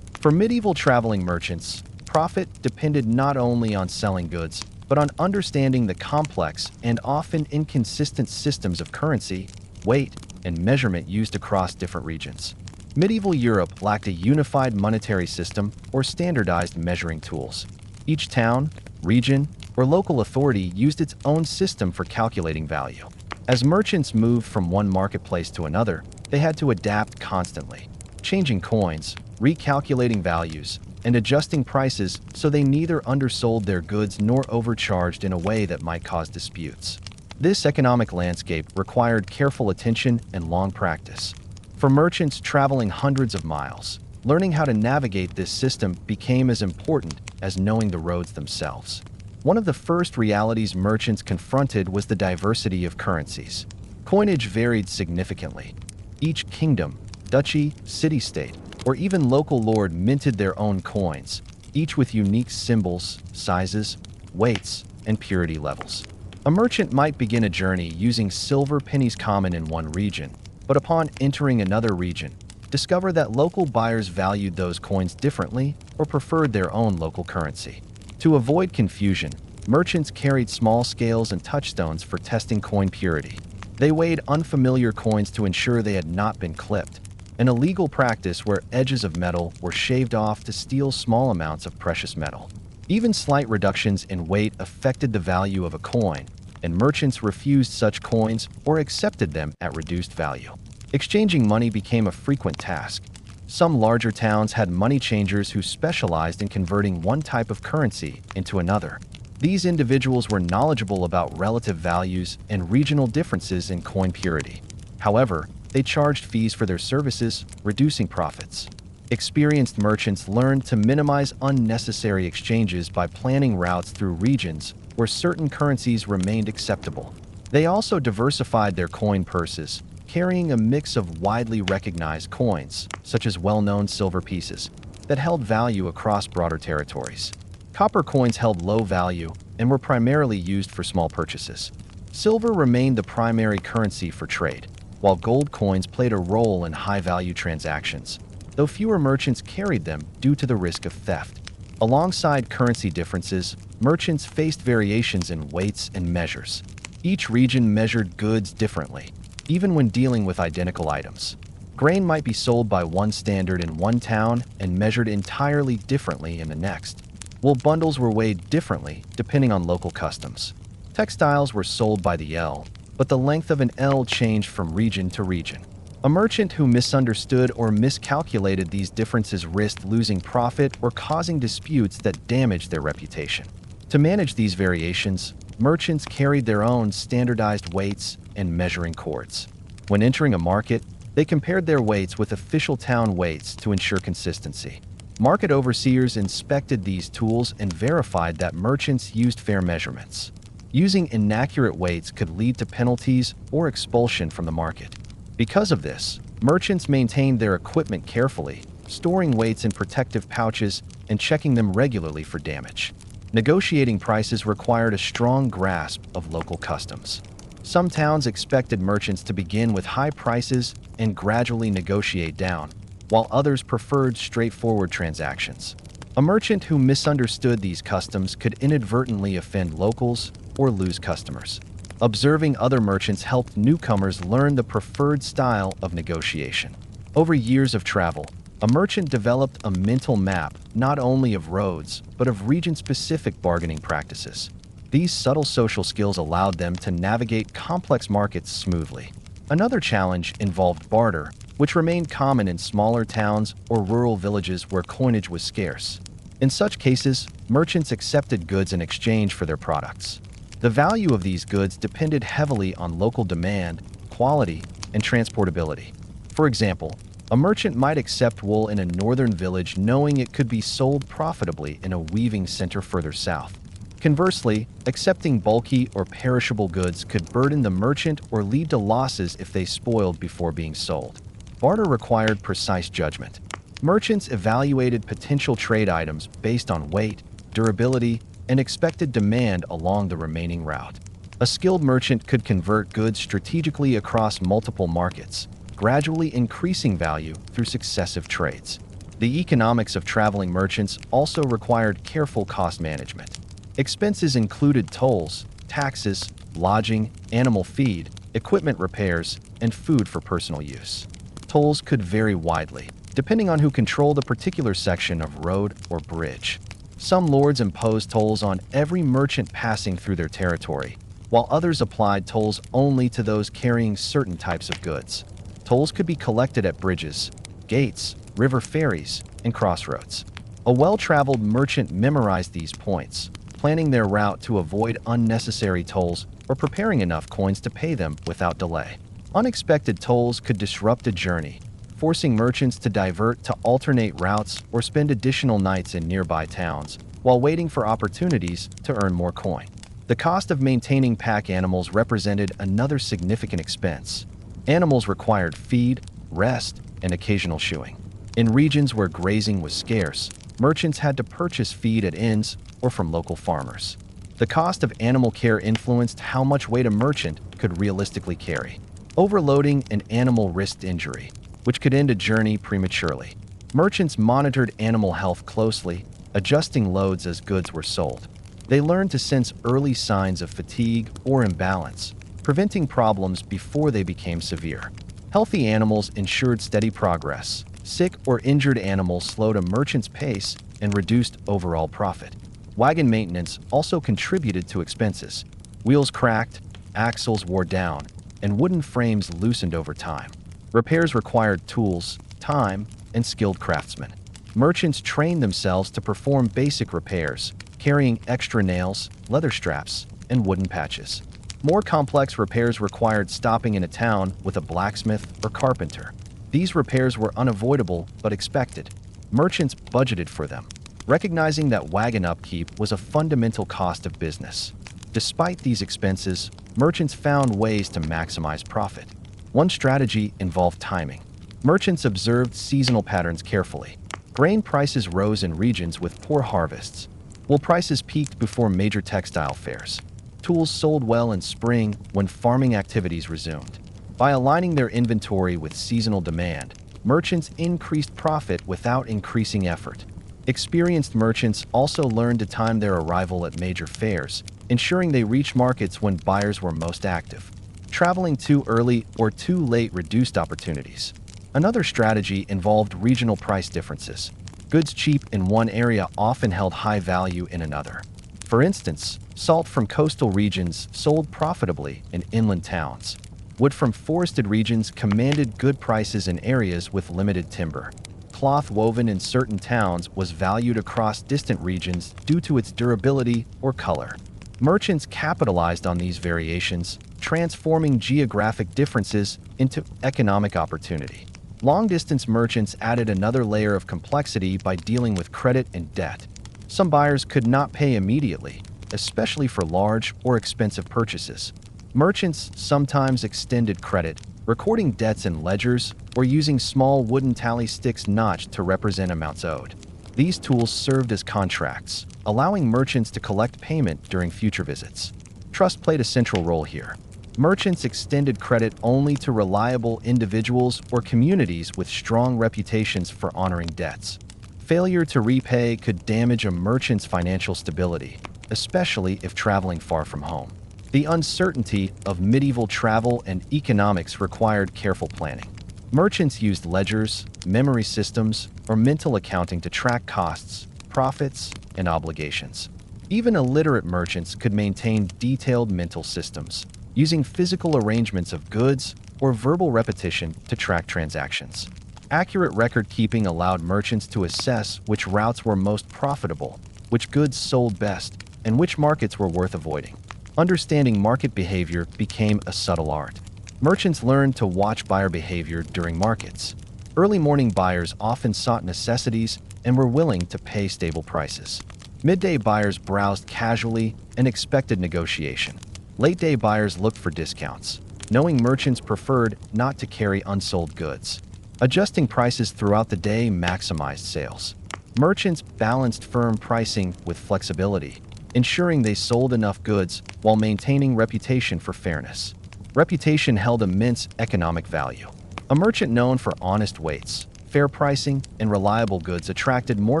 For medieval traveling merchants, profit depended not only on selling goods, but on understanding the complex and often inconsistent systems of currency, weight, and measurement used across different regions. Medieval Europe lacked a unified monetary system or standardized measuring tools. Each town, region, or local authority used its own system for calculating value. As merchants moved from one marketplace to another, they had to adapt constantly, changing coins, recalculating values, and adjusting prices so they neither undersold their goods nor overcharged in a way that might cause disputes. This economic landscape required careful attention and long practice. For merchants traveling hundreds of miles, learning how to navigate this system became as important as knowing the roads themselves. One of the first realities merchants confronted was the diversity of currencies. Coinage varied significantly. Each kingdom, duchy, city-state, or even local lord minted their own coins, each with unique symbols, sizes, weights, and purity levels. A merchant might begin a journey using silver pennies common in one region, but upon entering another region, discover that local buyers valued those coins differently or preferred their own local currency. To avoid confusion, merchants carried small scales and touchstones for testing coin purity. They weighed unfamiliar coins to ensure they had not been clipped, an illegal practice where edges of metal were shaved off to steal small amounts of precious metal. Even slight reductions in weight affected the value of a coin, and merchants refused such coins or accepted them at reduced value. Exchanging money became a frequent task. Some larger towns had money changers who specialized in converting one type of currency into another. These individuals were knowledgeable about relative values and regional differences in coin purity. However, they charged fees for their services, reducing profits. Experienced merchants learned to minimize unnecessary exchanges by planning routes through regions where certain currencies remained acceptable. They also diversified their coin purses, carrying a mix of widely recognized coins, such as well-known silver pieces, that held value across broader territories. Copper coins held low value and were primarily used for small purchases. Silver remained the primary currency for trade, while gold coins played a role in high-value transactions, though fewer merchants carried them due to the risk of theft. Alongside currency differences, merchants faced variations in weights and measures. Each region measured goods differently, even when dealing with identical items. Grain might be sold by one standard in one town and measured entirely differently in the next. Wool bundles were weighed differently depending on local customs. Textiles were sold by the ell, but the length of an ell changed from region to region. A merchant who misunderstood or miscalculated these differences risked losing profit or causing disputes that damaged their reputation. To manage these variations, merchants carried their own standardized weights and measuring cords. When entering a market, they compared their weights with official town weights to ensure consistency. Market overseers inspected these tools and verified that merchants used fair measurements. Using inaccurate weights could lead to penalties or expulsion from the market. Because of this, merchants maintained their equipment carefully, storing weights in protective pouches and checking them regularly for damage. Negotiating prices required a strong grasp of local customs. Some towns expected merchants to begin with high prices and gradually negotiate down, while others preferred straightforward transactions. A merchant who misunderstood these customs could inadvertently offend locals or lose customers. Observing other merchants helped newcomers learn the preferred style of negotiation. Over years of travel, a merchant developed a mental map not only of roads, but of region-specific bargaining practices. These subtle social skills allowed them to navigate complex markets smoothly. Another challenge involved barter, which remained common in smaller towns or rural villages where coinage was scarce. In such cases, merchants accepted goods in exchange for their products. The value of these goods depended heavily on local demand, quality, and transportability. For example, a merchant might accept wool in a northern village knowing it could be sold profitably in a weaving center further south. Conversely, accepting bulky or perishable goods could burden the merchant or lead to losses if they spoiled before being sold. Barter required precise judgment. Merchants evaluated potential trade items based on weight, durability, and expected demand along the remaining route. A skilled merchant could convert goods strategically across multiple markets, gradually increasing value through successive trades. The economics of traveling merchants also required careful cost management. Expenses included tolls, taxes, lodging, animal feed, equipment repairs, and food for personal use. Tolls could vary widely, depending on who controlled a particular section of road or bridge. Some lords imposed tolls on every merchant passing through their territory, while others applied tolls only to those carrying certain types of goods. Tolls could be collected at bridges, gates, river ferries, and crossroads. A well-traveled merchant memorized these points, planning their route to avoid unnecessary tolls or preparing enough coins to pay them without delay. Unexpected tolls could disrupt a journey, forcing merchants to divert to alternate routes or spend additional nights in nearby towns while waiting for opportunities to earn more coin. The cost of maintaining pack animals represented another significant expense. Animals required feed, rest, and occasional shoeing. In regions where grazing was scarce, merchants had to purchase feed at inns or from local farmers. The cost of animal care influenced how much weight a merchant could realistically carry. Overloading an animal risked injury, which could end a journey prematurely. Merchants monitored animal health closely, adjusting loads as goods were sold. They learned to sense early signs of fatigue or imbalance, preventing problems before they became severe. Healthy animals ensured steady progress. Sick or injured animals slowed a merchant's pace and reduced overall profit. Wagon maintenance also contributed to expenses. Wheels cracked, axles wore down, and wooden frames loosened over time. Repairs required tools, time, and skilled craftsmen. Merchants trained themselves to perform basic repairs, carrying extra nails, leather straps, and wooden patches. More complex repairs required stopping in a town with a blacksmith or carpenter. These repairs were unavoidable but expected. Merchants budgeted for them, recognizing that wagon upkeep was a fundamental cost of business. Despite these expenses, merchants found ways to maximize profit. One strategy involved timing. Merchants observed seasonal patterns carefully. Grain prices rose in regions with poor harvests, while prices peaked before major textile fairs. Tools sold well in spring when farming activities resumed. By aligning their inventory with seasonal demand, merchants increased profit without increasing effort. Experienced merchants also learned to time their arrival at major fairs, ensuring they reached markets when buyers were most active. Traveling too early or too late reduced opportunities. Another strategy involved regional price differences. Goods cheap in one area often held high value in another. For instance, salt from coastal regions sold profitably in inland towns. Wood from forested regions commanded good prices in areas with limited timber. Cloth woven in certain towns was valued across distant regions due to its durability or color. Merchants capitalized on these variations, transforming geographic differences into economic opportunity. Long-distance merchants added another layer of complexity by dealing with credit and debt. Some buyers could not pay immediately, especially for large or expensive purchases. Merchants sometimes extended credit, recording debts in ledgers or using small wooden tally sticks notched to represent amounts owed. These tools served as contracts, allowing merchants to collect payment during future visits. Trust played a central role here. Merchants extended credit only to reliable individuals or communities with strong reputations for honoring debts. Failure to repay could damage a merchant's financial stability, especially if traveling far from home. The uncertainty of medieval travel and economics required careful planning. Merchants used ledgers, memory systems, or mental accounting to track costs, profits, and obligations. Even illiterate merchants could maintain detailed mental systems, using physical arrangements of goods or verbal repetition to track transactions. Accurate record-keeping allowed merchants to assess which routes were most profitable, which goods sold best, and which markets were worth avoiding. Understanding market behavior became a subtle art. Merchants learned to watch buyer behavior during markets. Early morning buyers often sought necessities and were willing to pay stable prices. Midday buyers browsed casually and expected negotiation. Late-day buyers looked for discounts, knowing merchants preferred not to carry unsold goods. Adjusting prices throughout the day maximized sales. Merchants balanced firm pricing with flexibility, ensuring they sold enough goods while maintaining reputation for fairness. Reputation held immense economic value. A merchant known for honest weights, fair pricing, and reliable goods attracted more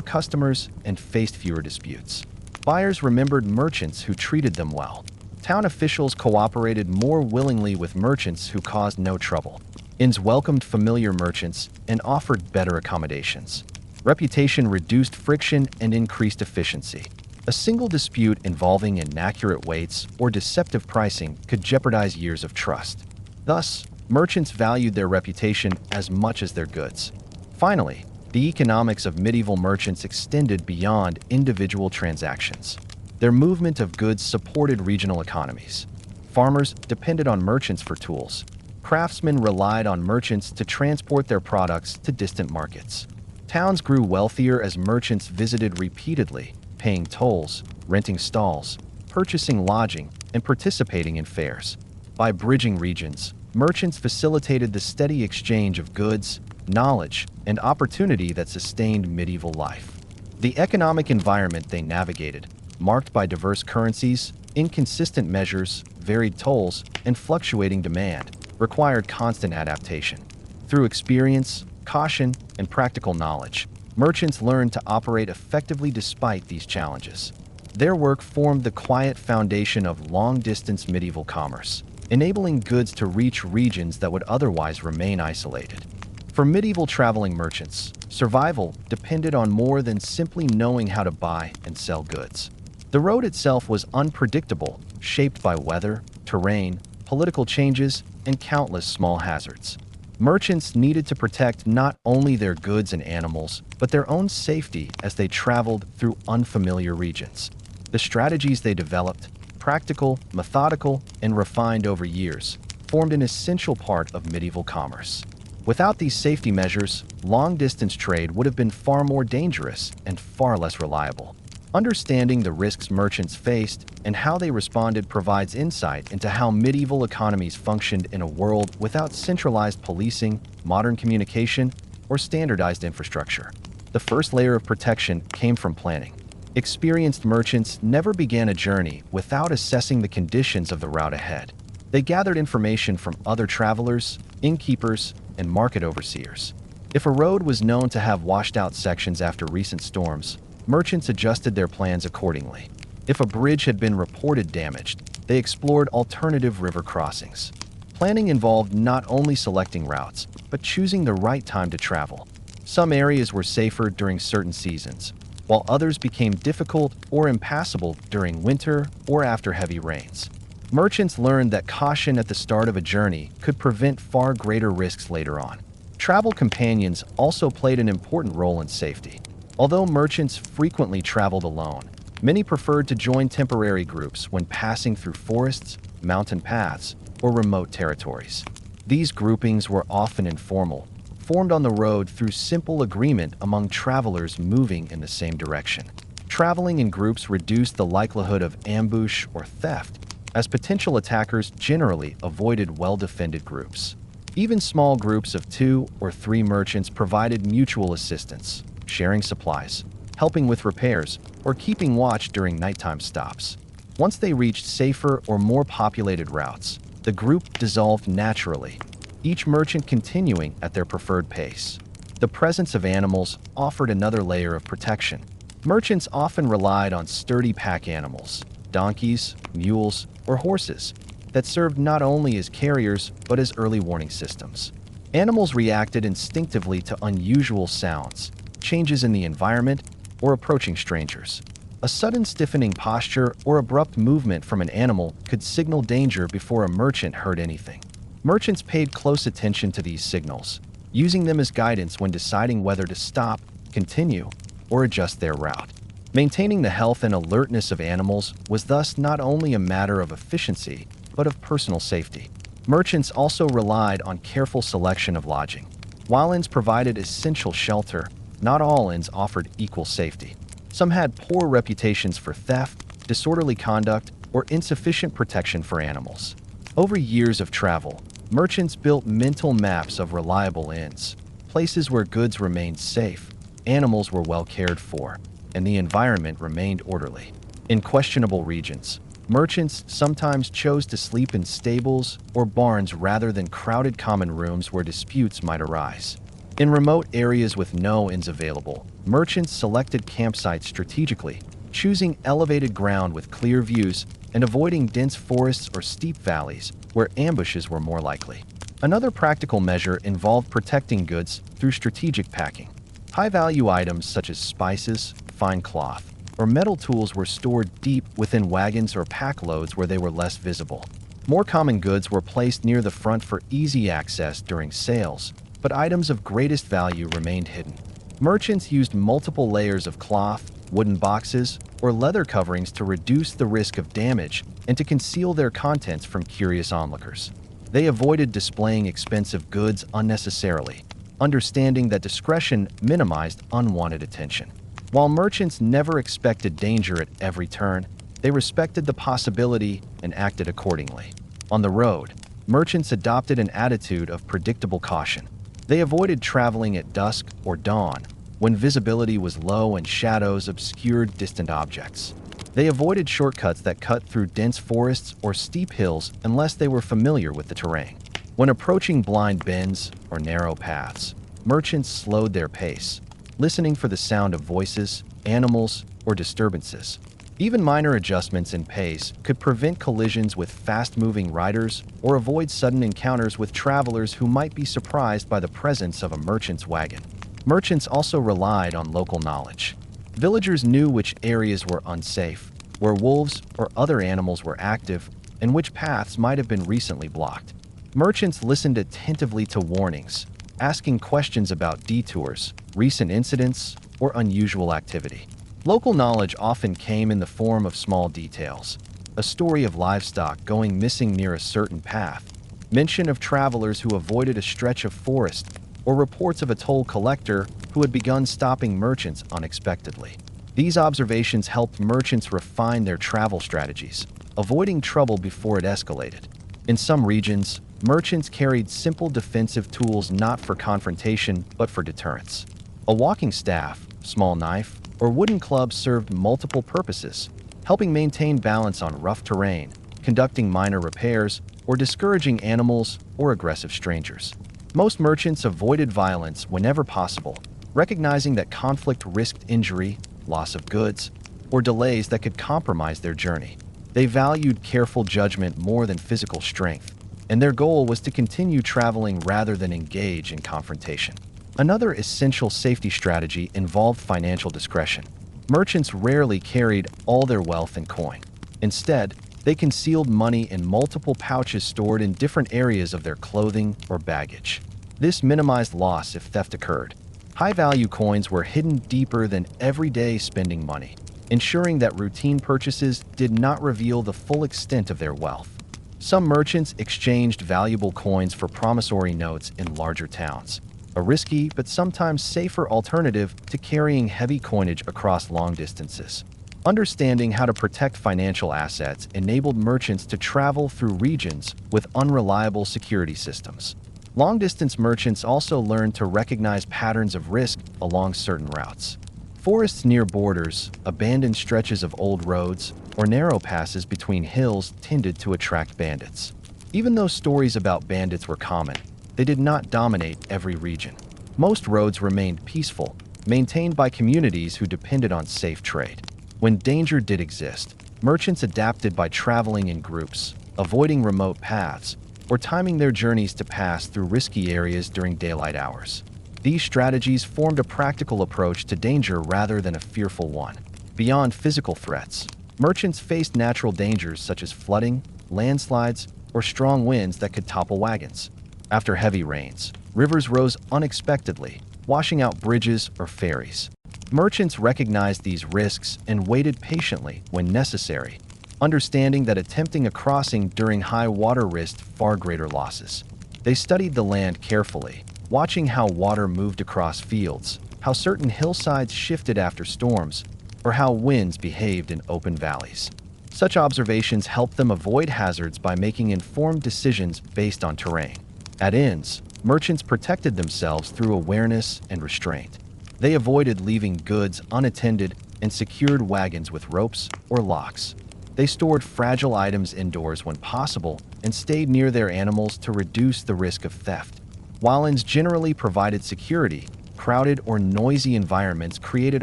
customers and faced fewer disputes. Buyers remembered merchants who treated them well. Town officials cooperated more willingly with merchants who caused no trouble. Inns welcomed familiar merchants and offered better accommodations. Reputation reduced friction and increased efficiency. A single dispute involving inaccurate weights or deceptive pricing could jeopardize years of trust. Thus, merchants valued their reputation as much as their goods. Finally, the economics of medieval merchants extended beyond individual transactions. Their movement of goods supported regional economies. Farmers depended on merchants for tools. Craftsmen relied on merchants to transport their products to distant markets. Towns grew wealthier as merchants visited repeatedly, paying tolls, renting stalls, purchasing lodging, and participating in fairs. By bridging regions, merchants facilitated the steady exchange of goods, knowledge, and opportunity that sustained medieval life. The economic environment they navigated, marked by diverse currencies, inconsistent measures, varied tolls, and fluctuating demand, required constant adaptation. Through experience, caution, and practical knowledge, merchants learned to operate effectively despite these challenges. Their work formed the quiet foundation of long-distance medieval commerce, enabling goods to reach regions that would otherwise remain isolated. For medieval traveling merchants, survival depended on more than simply knowing how to buy and sell goods. The road itself was unpredictable, shaped by weather, terrain, political changes, and countless small hazards. Merchants needed to protect not only their goods and animals, but their own safety as they traveled through unfamiliar regions. The strategies they developed, practical, methodical, and refined over years, formed an essential part of medieval commerce. Without these safety measures, long-distance trade would have been far more dangerous and far less reliable. Understanding the risks merchants faced and how they responded provides insight into how medieval economies functioned in a world without centralized policing, modern communication, or standardized infrastructure. The first layer of protection came from planning. Experienced merchants never began a journey without assessing the conditions of the route ahead. They gathered information from other travelers, innkeepers, and market overseers. If a road was known to have washed-out sections after recent storms, merchants adjusted their plans accordingly. If a bridge had been reported damaged, they explored alternative river crossings. Planning involved not only selecting routes, but choosing the right time to travel. Some areas were safer during certain seasons, while others became difficult or impassable during winter or after heavy rains. Merchants learned that caution at the start of a journey could prevent far greater risks later on. Travel companions also played an important role in safety. Although merchants frequently traveled alone, many preferred to join temporary groups when passing through forests, mountain paths, or remote territories. These groupings were often informal, formed on the road through simple agreement among travelers moving in the same direction. Traveling in groups reduced the likelihood of ambush or theft, as potential attackers generally avoided well-defended groups. Even small groups of 2 or 3 merchants provided mutual assistance, sharing supplies, helping with repairs, or keeping watch during nighttime stops. Once they reached safer or more populated routes, the group dissolved naturally, each merchant continuing at their preferred pace. The presence of animals offered another layer of protection. Merchants often relied on sturdy pack animals, donkeys, mules, or horses, that served not only as carriers but as early warning systems. Animals reacted instinctively to unusual sounds, changes in the environment, or approaching strangers. A sudden stiffening posture or abrupt movement from an animal could signal danger before a merchant heard anything. Merchants paid close attention to these signals, using them as guidance when deciding whether to stop, continue, or adjust their route. Maintaining the health and alertness of animals was thus not only a matter of efficiency, but of personal safety. Merchants also relied on careful selection of lodging. While inns provided essential shelter, not all inns offered equal safety. Some had poor reputations for theft, disorderly conduct, or insufficient protection for animals. Over years of travel, merchants built mental maps of reliable inns, places where goods remained safe, animals were well cared for, and the environment remained orderly. In questionable regions, merchants sometimes chose to sleep in stables or barns rather than crowded common rooms where disputes might arise. In remote areas with no inns available, merchants selected campsites strategically, choosing elevated ground with clear views and avoiding dense forests or steep valleys where ambushes were more likely. Another practical measure involved protecting goods through strategic packing. High-value items such as spices, fine cloth, or metal tools were stored deep within wagons or pack loads where they were less visible. More common goods were placed near the front for easy access during sales, but items of greatest value remained hidden. Merchants used multiple layers of cloth, wooden boxes, or leather coverings to reduce the risk of damage and to conceal their contents from curious onlookers. They avoided displaying expensive goods unnecessarily, understanding that discretion minimized unwanted attention. While merchants never expected danger at every turn, They respected the possibility and acted accordingly. On the road, merchants adopted an attitude of predictable caution. They avoided traveling at dusk or dawn, when visibility was low and shadows obscured distant objects. They avoided shortcuts that cut through dense forests or steep hills unless they were familiar with the terrain. When approaching blind bends or narrow paths, merchants slowed their pace, listening for the sound of voices, animals, or disturbances. Even minor adjustments in pace could prevent collisions with fast-moving riders or avoid sudden encounters with travelers who might be surprised by the presence of a merchant's wagon. Merchants also relied on local knowledge. Villagers knew which areas were unsafe, where wolves or other animals were active, and which paths might have been recently blocked. Merchants listened attentively to warnings, asking questions about detours, recent incidents, or unusual activity. Local knowledge often came in the form of small details: a story of livestock going missing near a certain path, mention of travelers who avoided a stretch of forest, or reports of a toll collector who had begun stopping merchants unexpectedly. These observations helped merchants refine their travel strategies, avoiding trouble before it escalated. In some regions, merchants carried simple defensive tools not for confrontation but for deterrence. A walking staff, small knife, or wooden club served multiple purposes, helping maintain balance on rough terrain, conducting minor repairs, or discouraging animals or aggressive strangers. Most merchants avoided violence whenever possible, recognizing that conflict risked injury, loss of goods, or delays that could compromise their journey. They valued careful judgment more than physical strength, and their goal was to continue traveling rather than engage in confrontation. Another essential safety strategy involved financial discretion. Merchants rarely carried all their wealth in coin. Instead, they concealed money in multiple pouches stored in different areas of their clothing or baggage. This minimized loss if theft occurred. High-value coins were hidden deeper than everyday spending money, ensuring that routine purchases did not reveal the full extent of their wealth. Some merchants exchanged valuable coins for promissory notes in larger towns, a risky but sometimes safer alternative to carrying heavy coinage across long distances. Understanding how to protect financial assets enabled merchants to travel through regions with unreliable security systems. Long-distance merchants also learned to recognize patterns of risk along certain routes. Forests near borders, abandoned stretches of old roads, or narrow passes between hills tended to attract bandits. Even though stories about bandits were common, they did not dominate every region. Most roads remained peaceful, maintained by communities who depended on safe trade. When danger did exist, merchants adapted by traveling in groups, avoiding remote paths, or timing their journeys to pass through risky areas during daylight hours. These strategies formed a practical approach to danger rather than a fearful one. Beyond physical threats, merchants faced natural dangers such as flooding, landslides, or strong winds that could topple wagons. After heavy rains, rivers rose unexpectedly, washing out bridges or ferries. Merchants recognized these risks and waited patiently when necessary, understanding that attempting a crossing during high water risked far greater losses. They studied the land carefully, watching how water moved across fields, how certain hillsides shifted after storms, or how winds behaved in open valleys. Such observations helped them avoid hazards by making informed decisions based on terrain. At inns, merchants protected themselves through awareness and restraint. They avoided leaving goods unattended and secured wagons with ropes or locks. They stored fragile items indoors when possible and stayed near their animals to reduce the risk of theft. While inns generally provided security, crowded or noisy environments created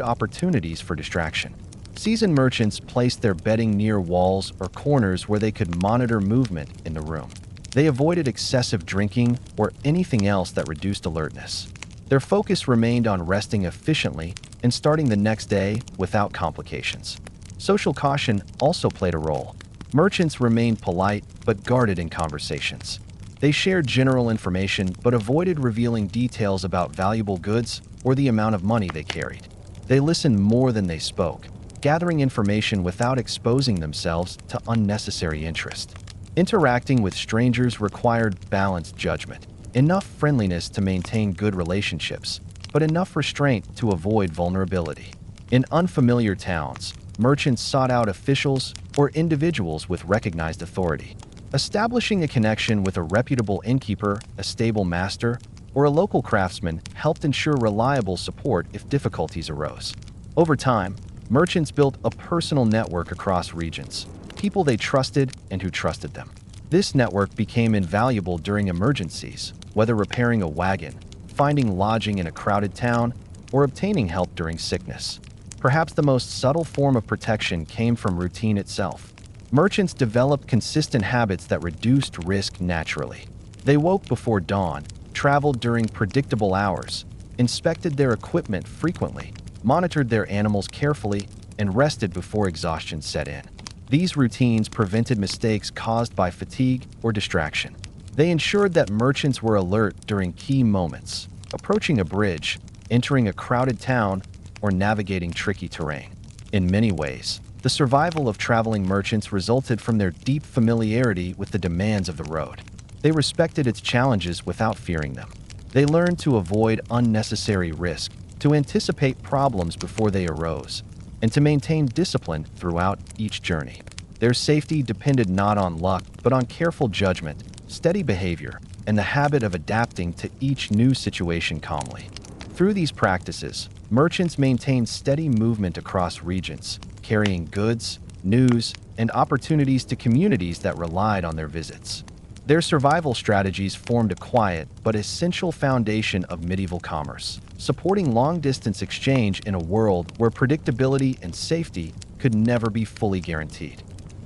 opportunities for distraction. Seasoned merchants placed their bedding near walls or corners where they could monitor movement in the room. They avoided excessive drinking or anything else that reduced alertness. Their focus remained on resting efficiently and starting the next day without complications. Social caution also played a role. Merchants remained polite but guarded in conversations. They shared general information but avoided revealing details about valuable goods or the amount of money they carried. They listened more than they spoke, gathering information without exposing themselves to unnecessary interest. Interacting with strangers required balanced judgment, enough friendliness to maintain good relationships, but enough restraint to avoid vulnerability. In unfamiliar towns, merchants sought out officials, or individuals with recognized authority. Establishing a connection with a reputable innkeeper, a stable master, or a local craftsman helped ensure reliable support if difficulties arose. Over time, merchants built a personal network across regions, people they trusted and who trusted them. This network became invaluable during emergencies, whether repairing a wagon, finding lodging in a crowded town, or obtaining help during sickness. Perhaps the most subtle form of protection came from routine itself. Merchants developed consistent habits that reduced risk naturally. They woke before dawn, traveled during predictable hours, inspected their equipment frequently, monitored their animals carefully, and rested before exhaustion set in. These routines prevented mistakes caused by fatigue or distraction. They ensured that merchants were alert during key moments, approaching a bridge, entering a crowded town, or navigating tricky terrain. In many ways, the survival of traveling merchants resulted from their deep familiarity with the demands of the road. They respected its challenges without fearing them. They learned to avoid unnecessary risk, to anticipate problems before they arose, and to maintain discipline throughout each journey. Their safety depended not on luck, but on careful judgment, steady behavior, and the habit of adapting to each new situation calmly. Through these practices, merchants maintained steady movement across regions, carrying goods, news, and opportunities to communities that relied on their visits. Their survival strategies formed a quiet but essential foundation of medieval commerce, supporting long-distance exchange in a world where predictability and safety could never be fully guaranteed.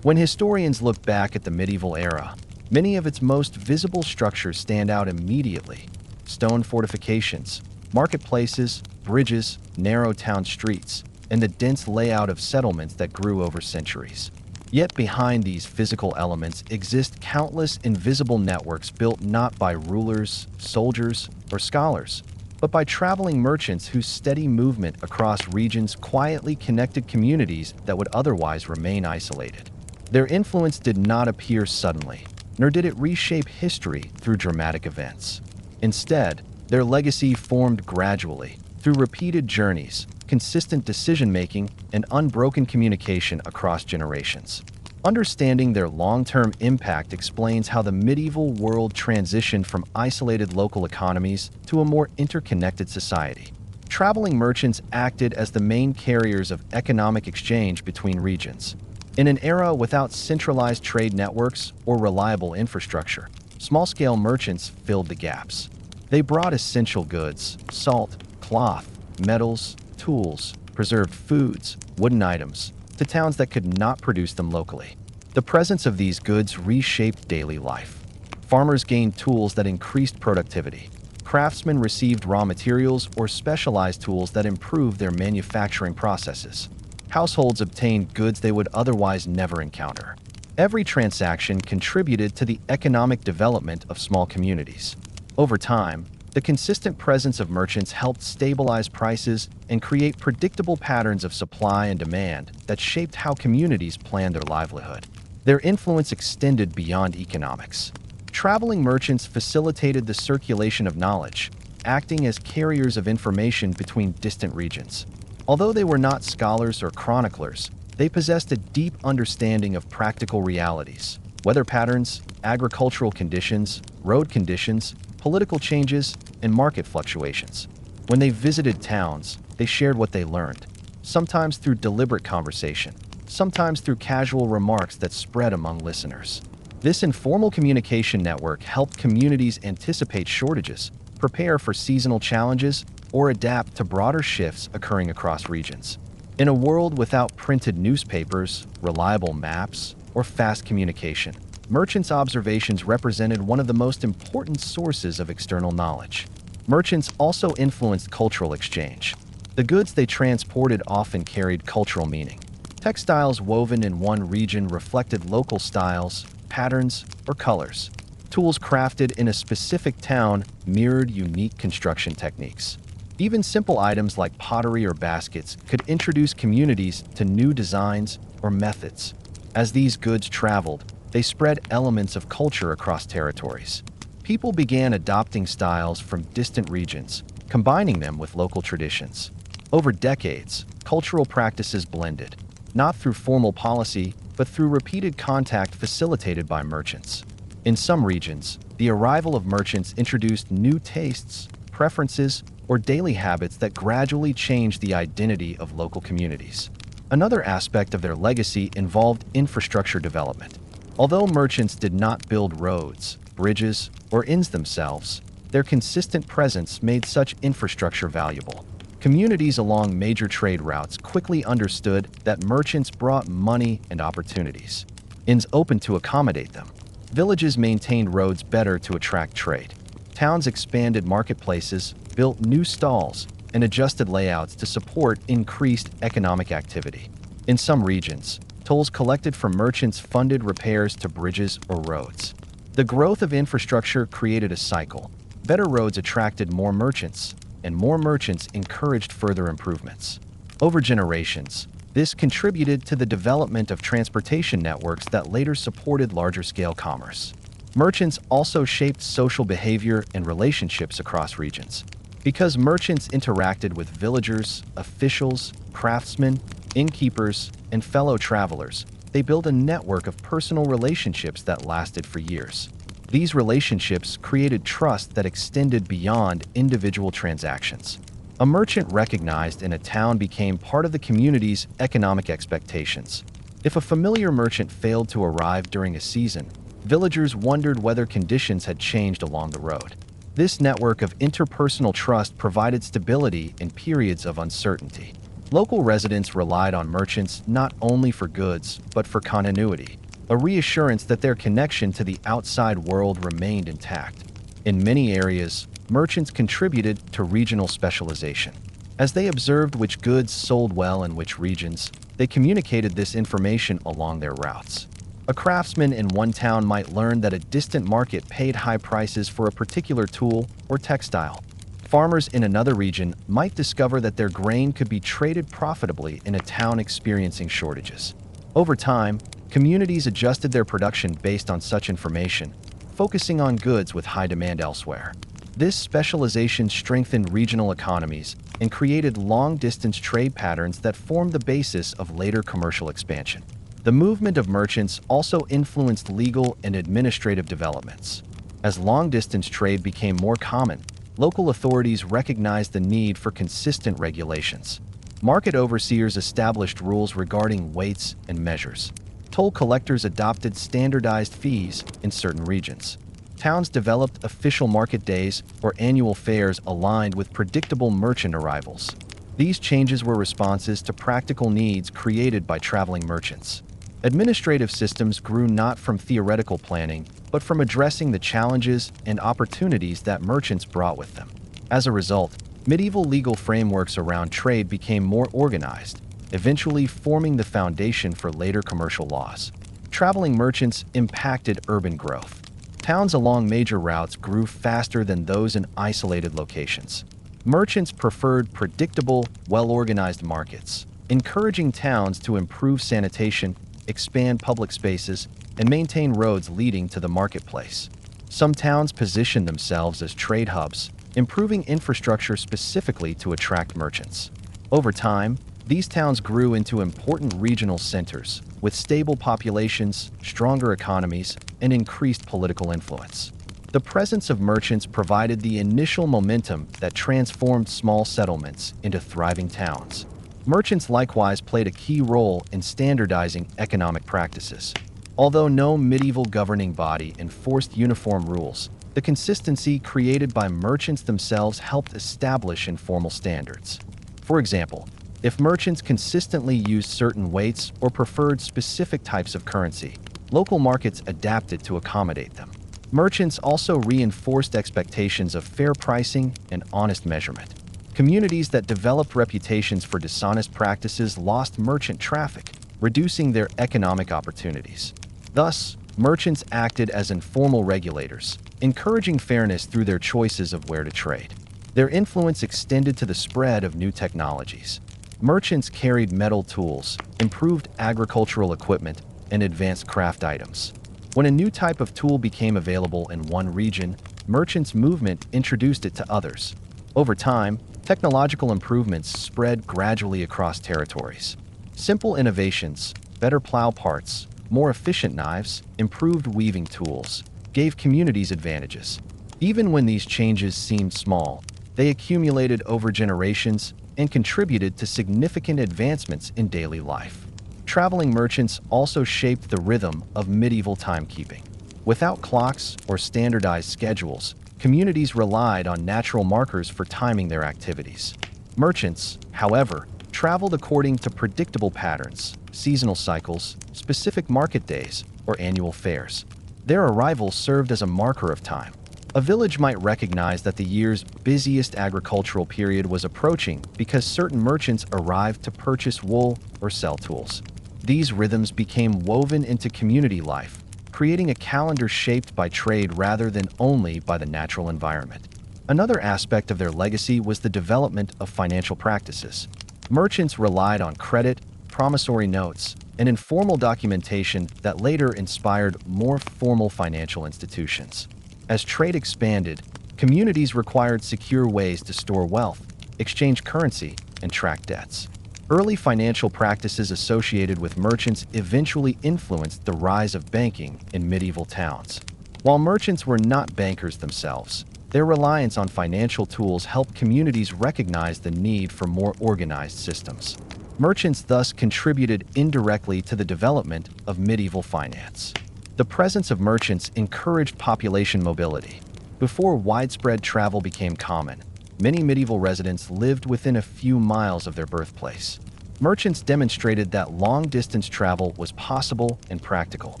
When historians look back at the medieval era, many of its most visible structures stand out immediately: stone fortifications, marketplaces, bridges, narrow town streets, and the dense layout of settlements that grew over centuries. Yet behind these physical elements exist countless invisible networks built not by rulers, soldiers, or scholars, but by traveling merchants whose steady movement across regions quietly connected communities that would otherwise remain isolated. Their influence did not appear suddenly, nor did it reshape history through dramatic events. Instead, their legacy formed gradually, through repeated journeys, consistent decision-making, and unbroken communication across generations. Understanding their long-term impact explains how the medieval world transitioned from isolated local economies to a more interconnected society. Traveling merchants acted as the main carriers of economic exchange between regions. In an era without centralized trade networks or reliable infrastructure, small-scale merchants filled the gaps. They brought essential goods, salt, cloth, metals, tools, preserved foods, wooden items, to towns that could not produce them locally. The presence of these goods reshaped daily life. Farmers gained tools that increased productivity. Craftsmen received raw materials or specialized tools that improved their manufacturing processes. Households obtained goods they would otherwise never encounter. Every transaction contributed to the economic development of small communities. Over time, the consistent presence of merchants helped stabilize prices and create predictable patterns of supply and demand that shaped how communities planned their livelihood. Their influence extended beyond economics. Traveling merchants facilitated the circulation of knowledge, acting as carriers of information between distant regions. Although they were not scholars or chroniclers, they possessed a deep understanding of practical realities, weather patterns, agricultural conditions, road conditions, political changes, and market fluctuations. When they visited towns, they shared what they learned, sometimes through deliberate conversation, sometimes through casual remarks that spread among listeners. This informal communication network helped communities anticipate shortages, prepare for seasonal challenges, or adapt to broader shifts occurring across regions. In a world without printed newspapers, reliable maps, or fast communication, merchants' observations represented one of the most important sources of external knowledge. Merchants also influenced cultural exchange. The goods they transported often carried cultural meaning. Textiles woven in one region reflected local styles, patterns, or colors. Tools crafted in a specific town mirrored unique construction techniques. Even simple items like pottery or baskets could introduce communities to new designs or methods. As these goods traveled, they spread elements of culture across territories. People began adopting styles from distant regions, combining them with local traditions. Over decades, cultural practices blended, not through formal policy, but through repeated contact facilitated by merchants. In some regions, the arrival of merchants introduced new tastes, preferences, or daily habits that gradually changed the identity of local communities. Another aspect of their legacy involved infrastructure development. Although merchants did not build roads, bridges, or inns themselves, their consistent presence made such infrastructure valuable. Communities along major trade routes quickly understood that merchants brought money and opportunities. Inns opened to accommodate them. Villages maintained roads better to attract trade. Towns expanded marketplaces, built new stalls, and adjusted layouts to support increased economic activity. In some regions, tolls collected from merchants funded repairs to bridges or roads. The growth of infrastructure created a cycle. Better roads attracted more merchants, and more merchants encouraged further improvements. Over generations, this contributed to the development of transportation networks that later supported larger-scale commerce. Merchants also shaped social behavior and relationships across regions. Because merchants interacted with villagers, officials, craftsmen, innkeepers, and fellow travelers, they built a network of personal relationships that lasted for years. These relationships created trust that extended beyond individual transactions. A merchant recognized in a town became part of the community's economic expectations. If a familiar merchant failed to arrive during a season, villagers wondered whether conditions had changed along the road. This network of interpersonal trust provided stability in periods of uncertainty. Local residents relied on merchants not only for goods, but for continuity, a reassurance that their connection to the outside world remained intact. In many areas, merchants contributed to regional specialization. As they observed which goods sold well in which regions, they communicated this information along their routes. A craftsman in one town might learn that a distant market paid high prices for a particular tool or textile. Farmers in another region might discover that their grain could be traded profitably in a town experiencing shortages. Over time, communities adjusted their production based on such information, focusing on goods with high demand elsewhere. This specialization strengthened regional economies and created long-distance trade patterns that formed the basis of later commercial expansion. The movement of merchants also influenced legal and administrative developments. As long-distance trade became more common, local authorities recognized the need for consistent regulations. Market overseers established rules regarding weights and measures. Toll collectors adopted standardized fees in certain regions. Towns developed official market days or annual fairs aligned with predictable merchant arrivals. These changes were responses to practical needs created by traveling merchants. Administrative systems grew not from theoretical planning, but from addressing the challenges and opportunities that merchants brought with them. As a result, medieval legal frameworks around trade became more organized, eventually forming the foundation for later commercial laws. Traveling merchants impacted urban growth. Towns along major routes grew faster than those in isolated locations. Merchants preferred predictable, well-organized markets, encouraging towns to improve sanitation, expand public spaces, and maintain roads leading to the marketplace. Some towns positioned themselves as trade hubs, improving infrastructure specifically to attract merchants. Over time, these towns grew into important regional centers, with stable populations, stronger economies, and increased political influence. The presence of merchants provided the initial momentum that transformed small settlements into thriving towns. Merchants likewise played a key role in standardizing economic practices. Although no medieval governing body enforced uniform rules, the consistency created by merchants themselves helped establish informal standards. For example, if merchants consistently used certain weights or preferred specific types of currency, local markets adapted to accommodate them. Merchants also reinforced expectations of fair pricing and honest measurement. Communities that developed reputations for dishonest practices lost merchant traffic, reducing their economic opportunities. Thus, merchants acted as informal regulators, encouraging fairness through their choices of where to trade. Their influence extended to the spread of new technologies. Merchants carried metal tools, improved agricultural equipment, and advanced craft items. When a new type of tool became available in one region, merchants' movement introduced it to others. Over time, technological improvements spread gradually across territories. Simple innovations, better plow parts, more efficient knives, improved weaving tools, gave communities advantages. Even when these changes seemed small, they accumulated over generations and contributed to significant advancements in daily life. Traveling merchants also shaped the rhythm of medieval timekeeping. Without clocks or standardized schedules, communities relied on natural markers for timing their activities. Merchants, however, traveled according to predictable patterns, seasonal cycles, specific market days, or annual fairs. Their arrival served as a marker of time. A village might recognize that the year's busiest agricultural period was approaching because certain merchants arrived to purchase wool or sell tools. These rhythms became woven into community life, creating a calendar shaped by trade rather than only by the natural environment. Another aspect of their legacy was the development of financial practices. Merchants relied on credit, promissory notes, and informal documentation that later inspired more formal financial institutions. As trade expanded, communities required secure ways to store wealth, exchange currency, and track debts. Early financial practices associated with merchants eventually influenced the rise of banking in medieval towns. While merchants were not bankers themselves, their reliance on financial tools helped communities recognize the need for more organized systems. Merchants thus contributed indirectly to the development of medieval finance. The presence of merchants encouraged population mobility. Before widespread travel became common, many medieval residents lived within a few miles of their birthplace. Merchants demonstrated that long-distance travel was possible and practical.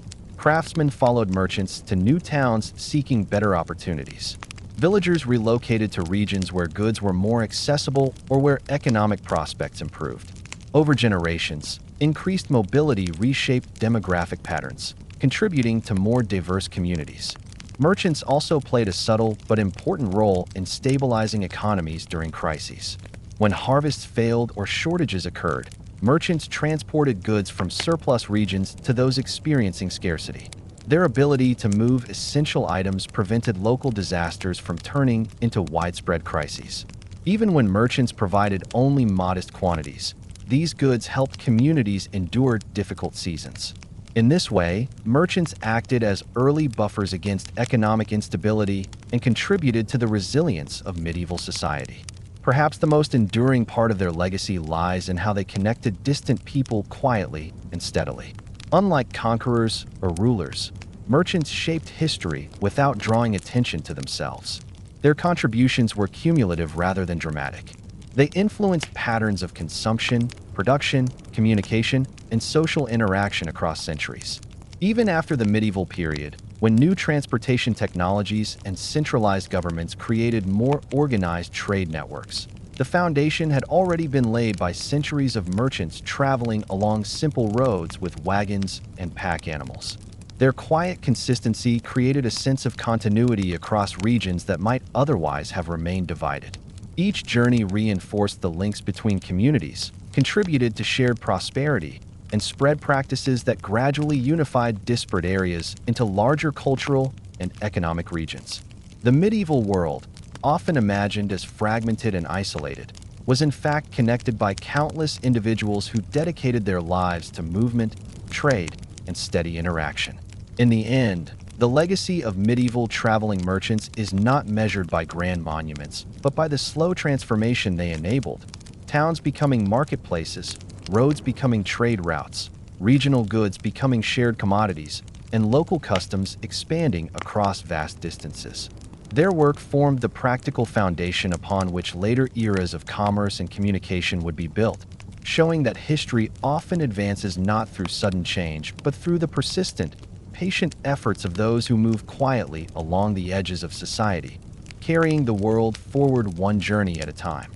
Craftsmen followed merchants to new towns seeking better opportunities. Villagers relocated to regions where goods were more accessible or where economic prospects improved. Over generations, increased mobility reshaped demographic patterns, contributing to more diverse communities. Merchants also played a subtle but important role in stabilizing economies during crises. When harvests failed or shortages occurred, merchants transported goods from surplus regions to those experiencing scarcity. Their ability to move essential items prevented local disasters from turning into widespread crises. Even when merchants provided only modest quantities, these goods helped communities endure difficult seasons. In this way, merchants acted as early buffers against economic instability and contributed to the resilience of medieval society. Perhaps the most enduring part of their legacy lies in how they connected distant people quietly and steadily. Unlike conquerors or rulers, merchants shaped history without drawing attention to themselves. Their contributions were cumulative rather than dramatic. They influenced patterns of consumption, production, communication, and social interaction across centuries. Even after the medieval period, when new transportation technologies and centralized governments created more organized trade networks, the foundation had already been laid by centuries of merchants traveling along simple roads with wagons and pack animals. Their quiet consistency created a sense of continuity across regions that might otherwise have remained divided. Each journey reinforced the links between communities, contributed to shared prosperity, and spread practices that gradually unified disparate areas into larger cultural and economic regions. The medieval world, often imagined as fragmented and isolated, was in fact connected by countless individuals who dedicated their lives to movement, trade, and steady interaction. In the end, the legacy of medieval traveling merchants is not measured by grand monuments, but by the slow transformation they enabled. Towns becoming marketplaces, roads becoming trade routes, regional goods becoming shared commodities, and local customs expanding across vast distances. Their work formed the practical foundation upon which later eras of commerce and communication would be built, showing that history often advances not through sudden change, but through the persistent, patient efforts of those who move quietly along the edges of society, carrying the world forward one journey at a time.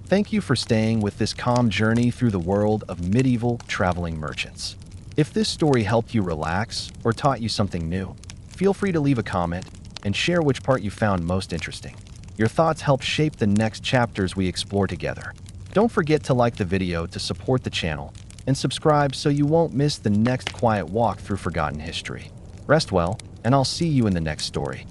Thank you for staying with this calm journey through the world of medieval traveling merchants. If this story helped you relax or taught you something new, feel free to leave a comment and share which part you found most interesting. Your thoughts help shape the next chapters we explore together. Don't forget to like the video to support the channel and subscribe so you won't miss the next quiet walk through forgotten history. Rest well, and I'll see you in the next story.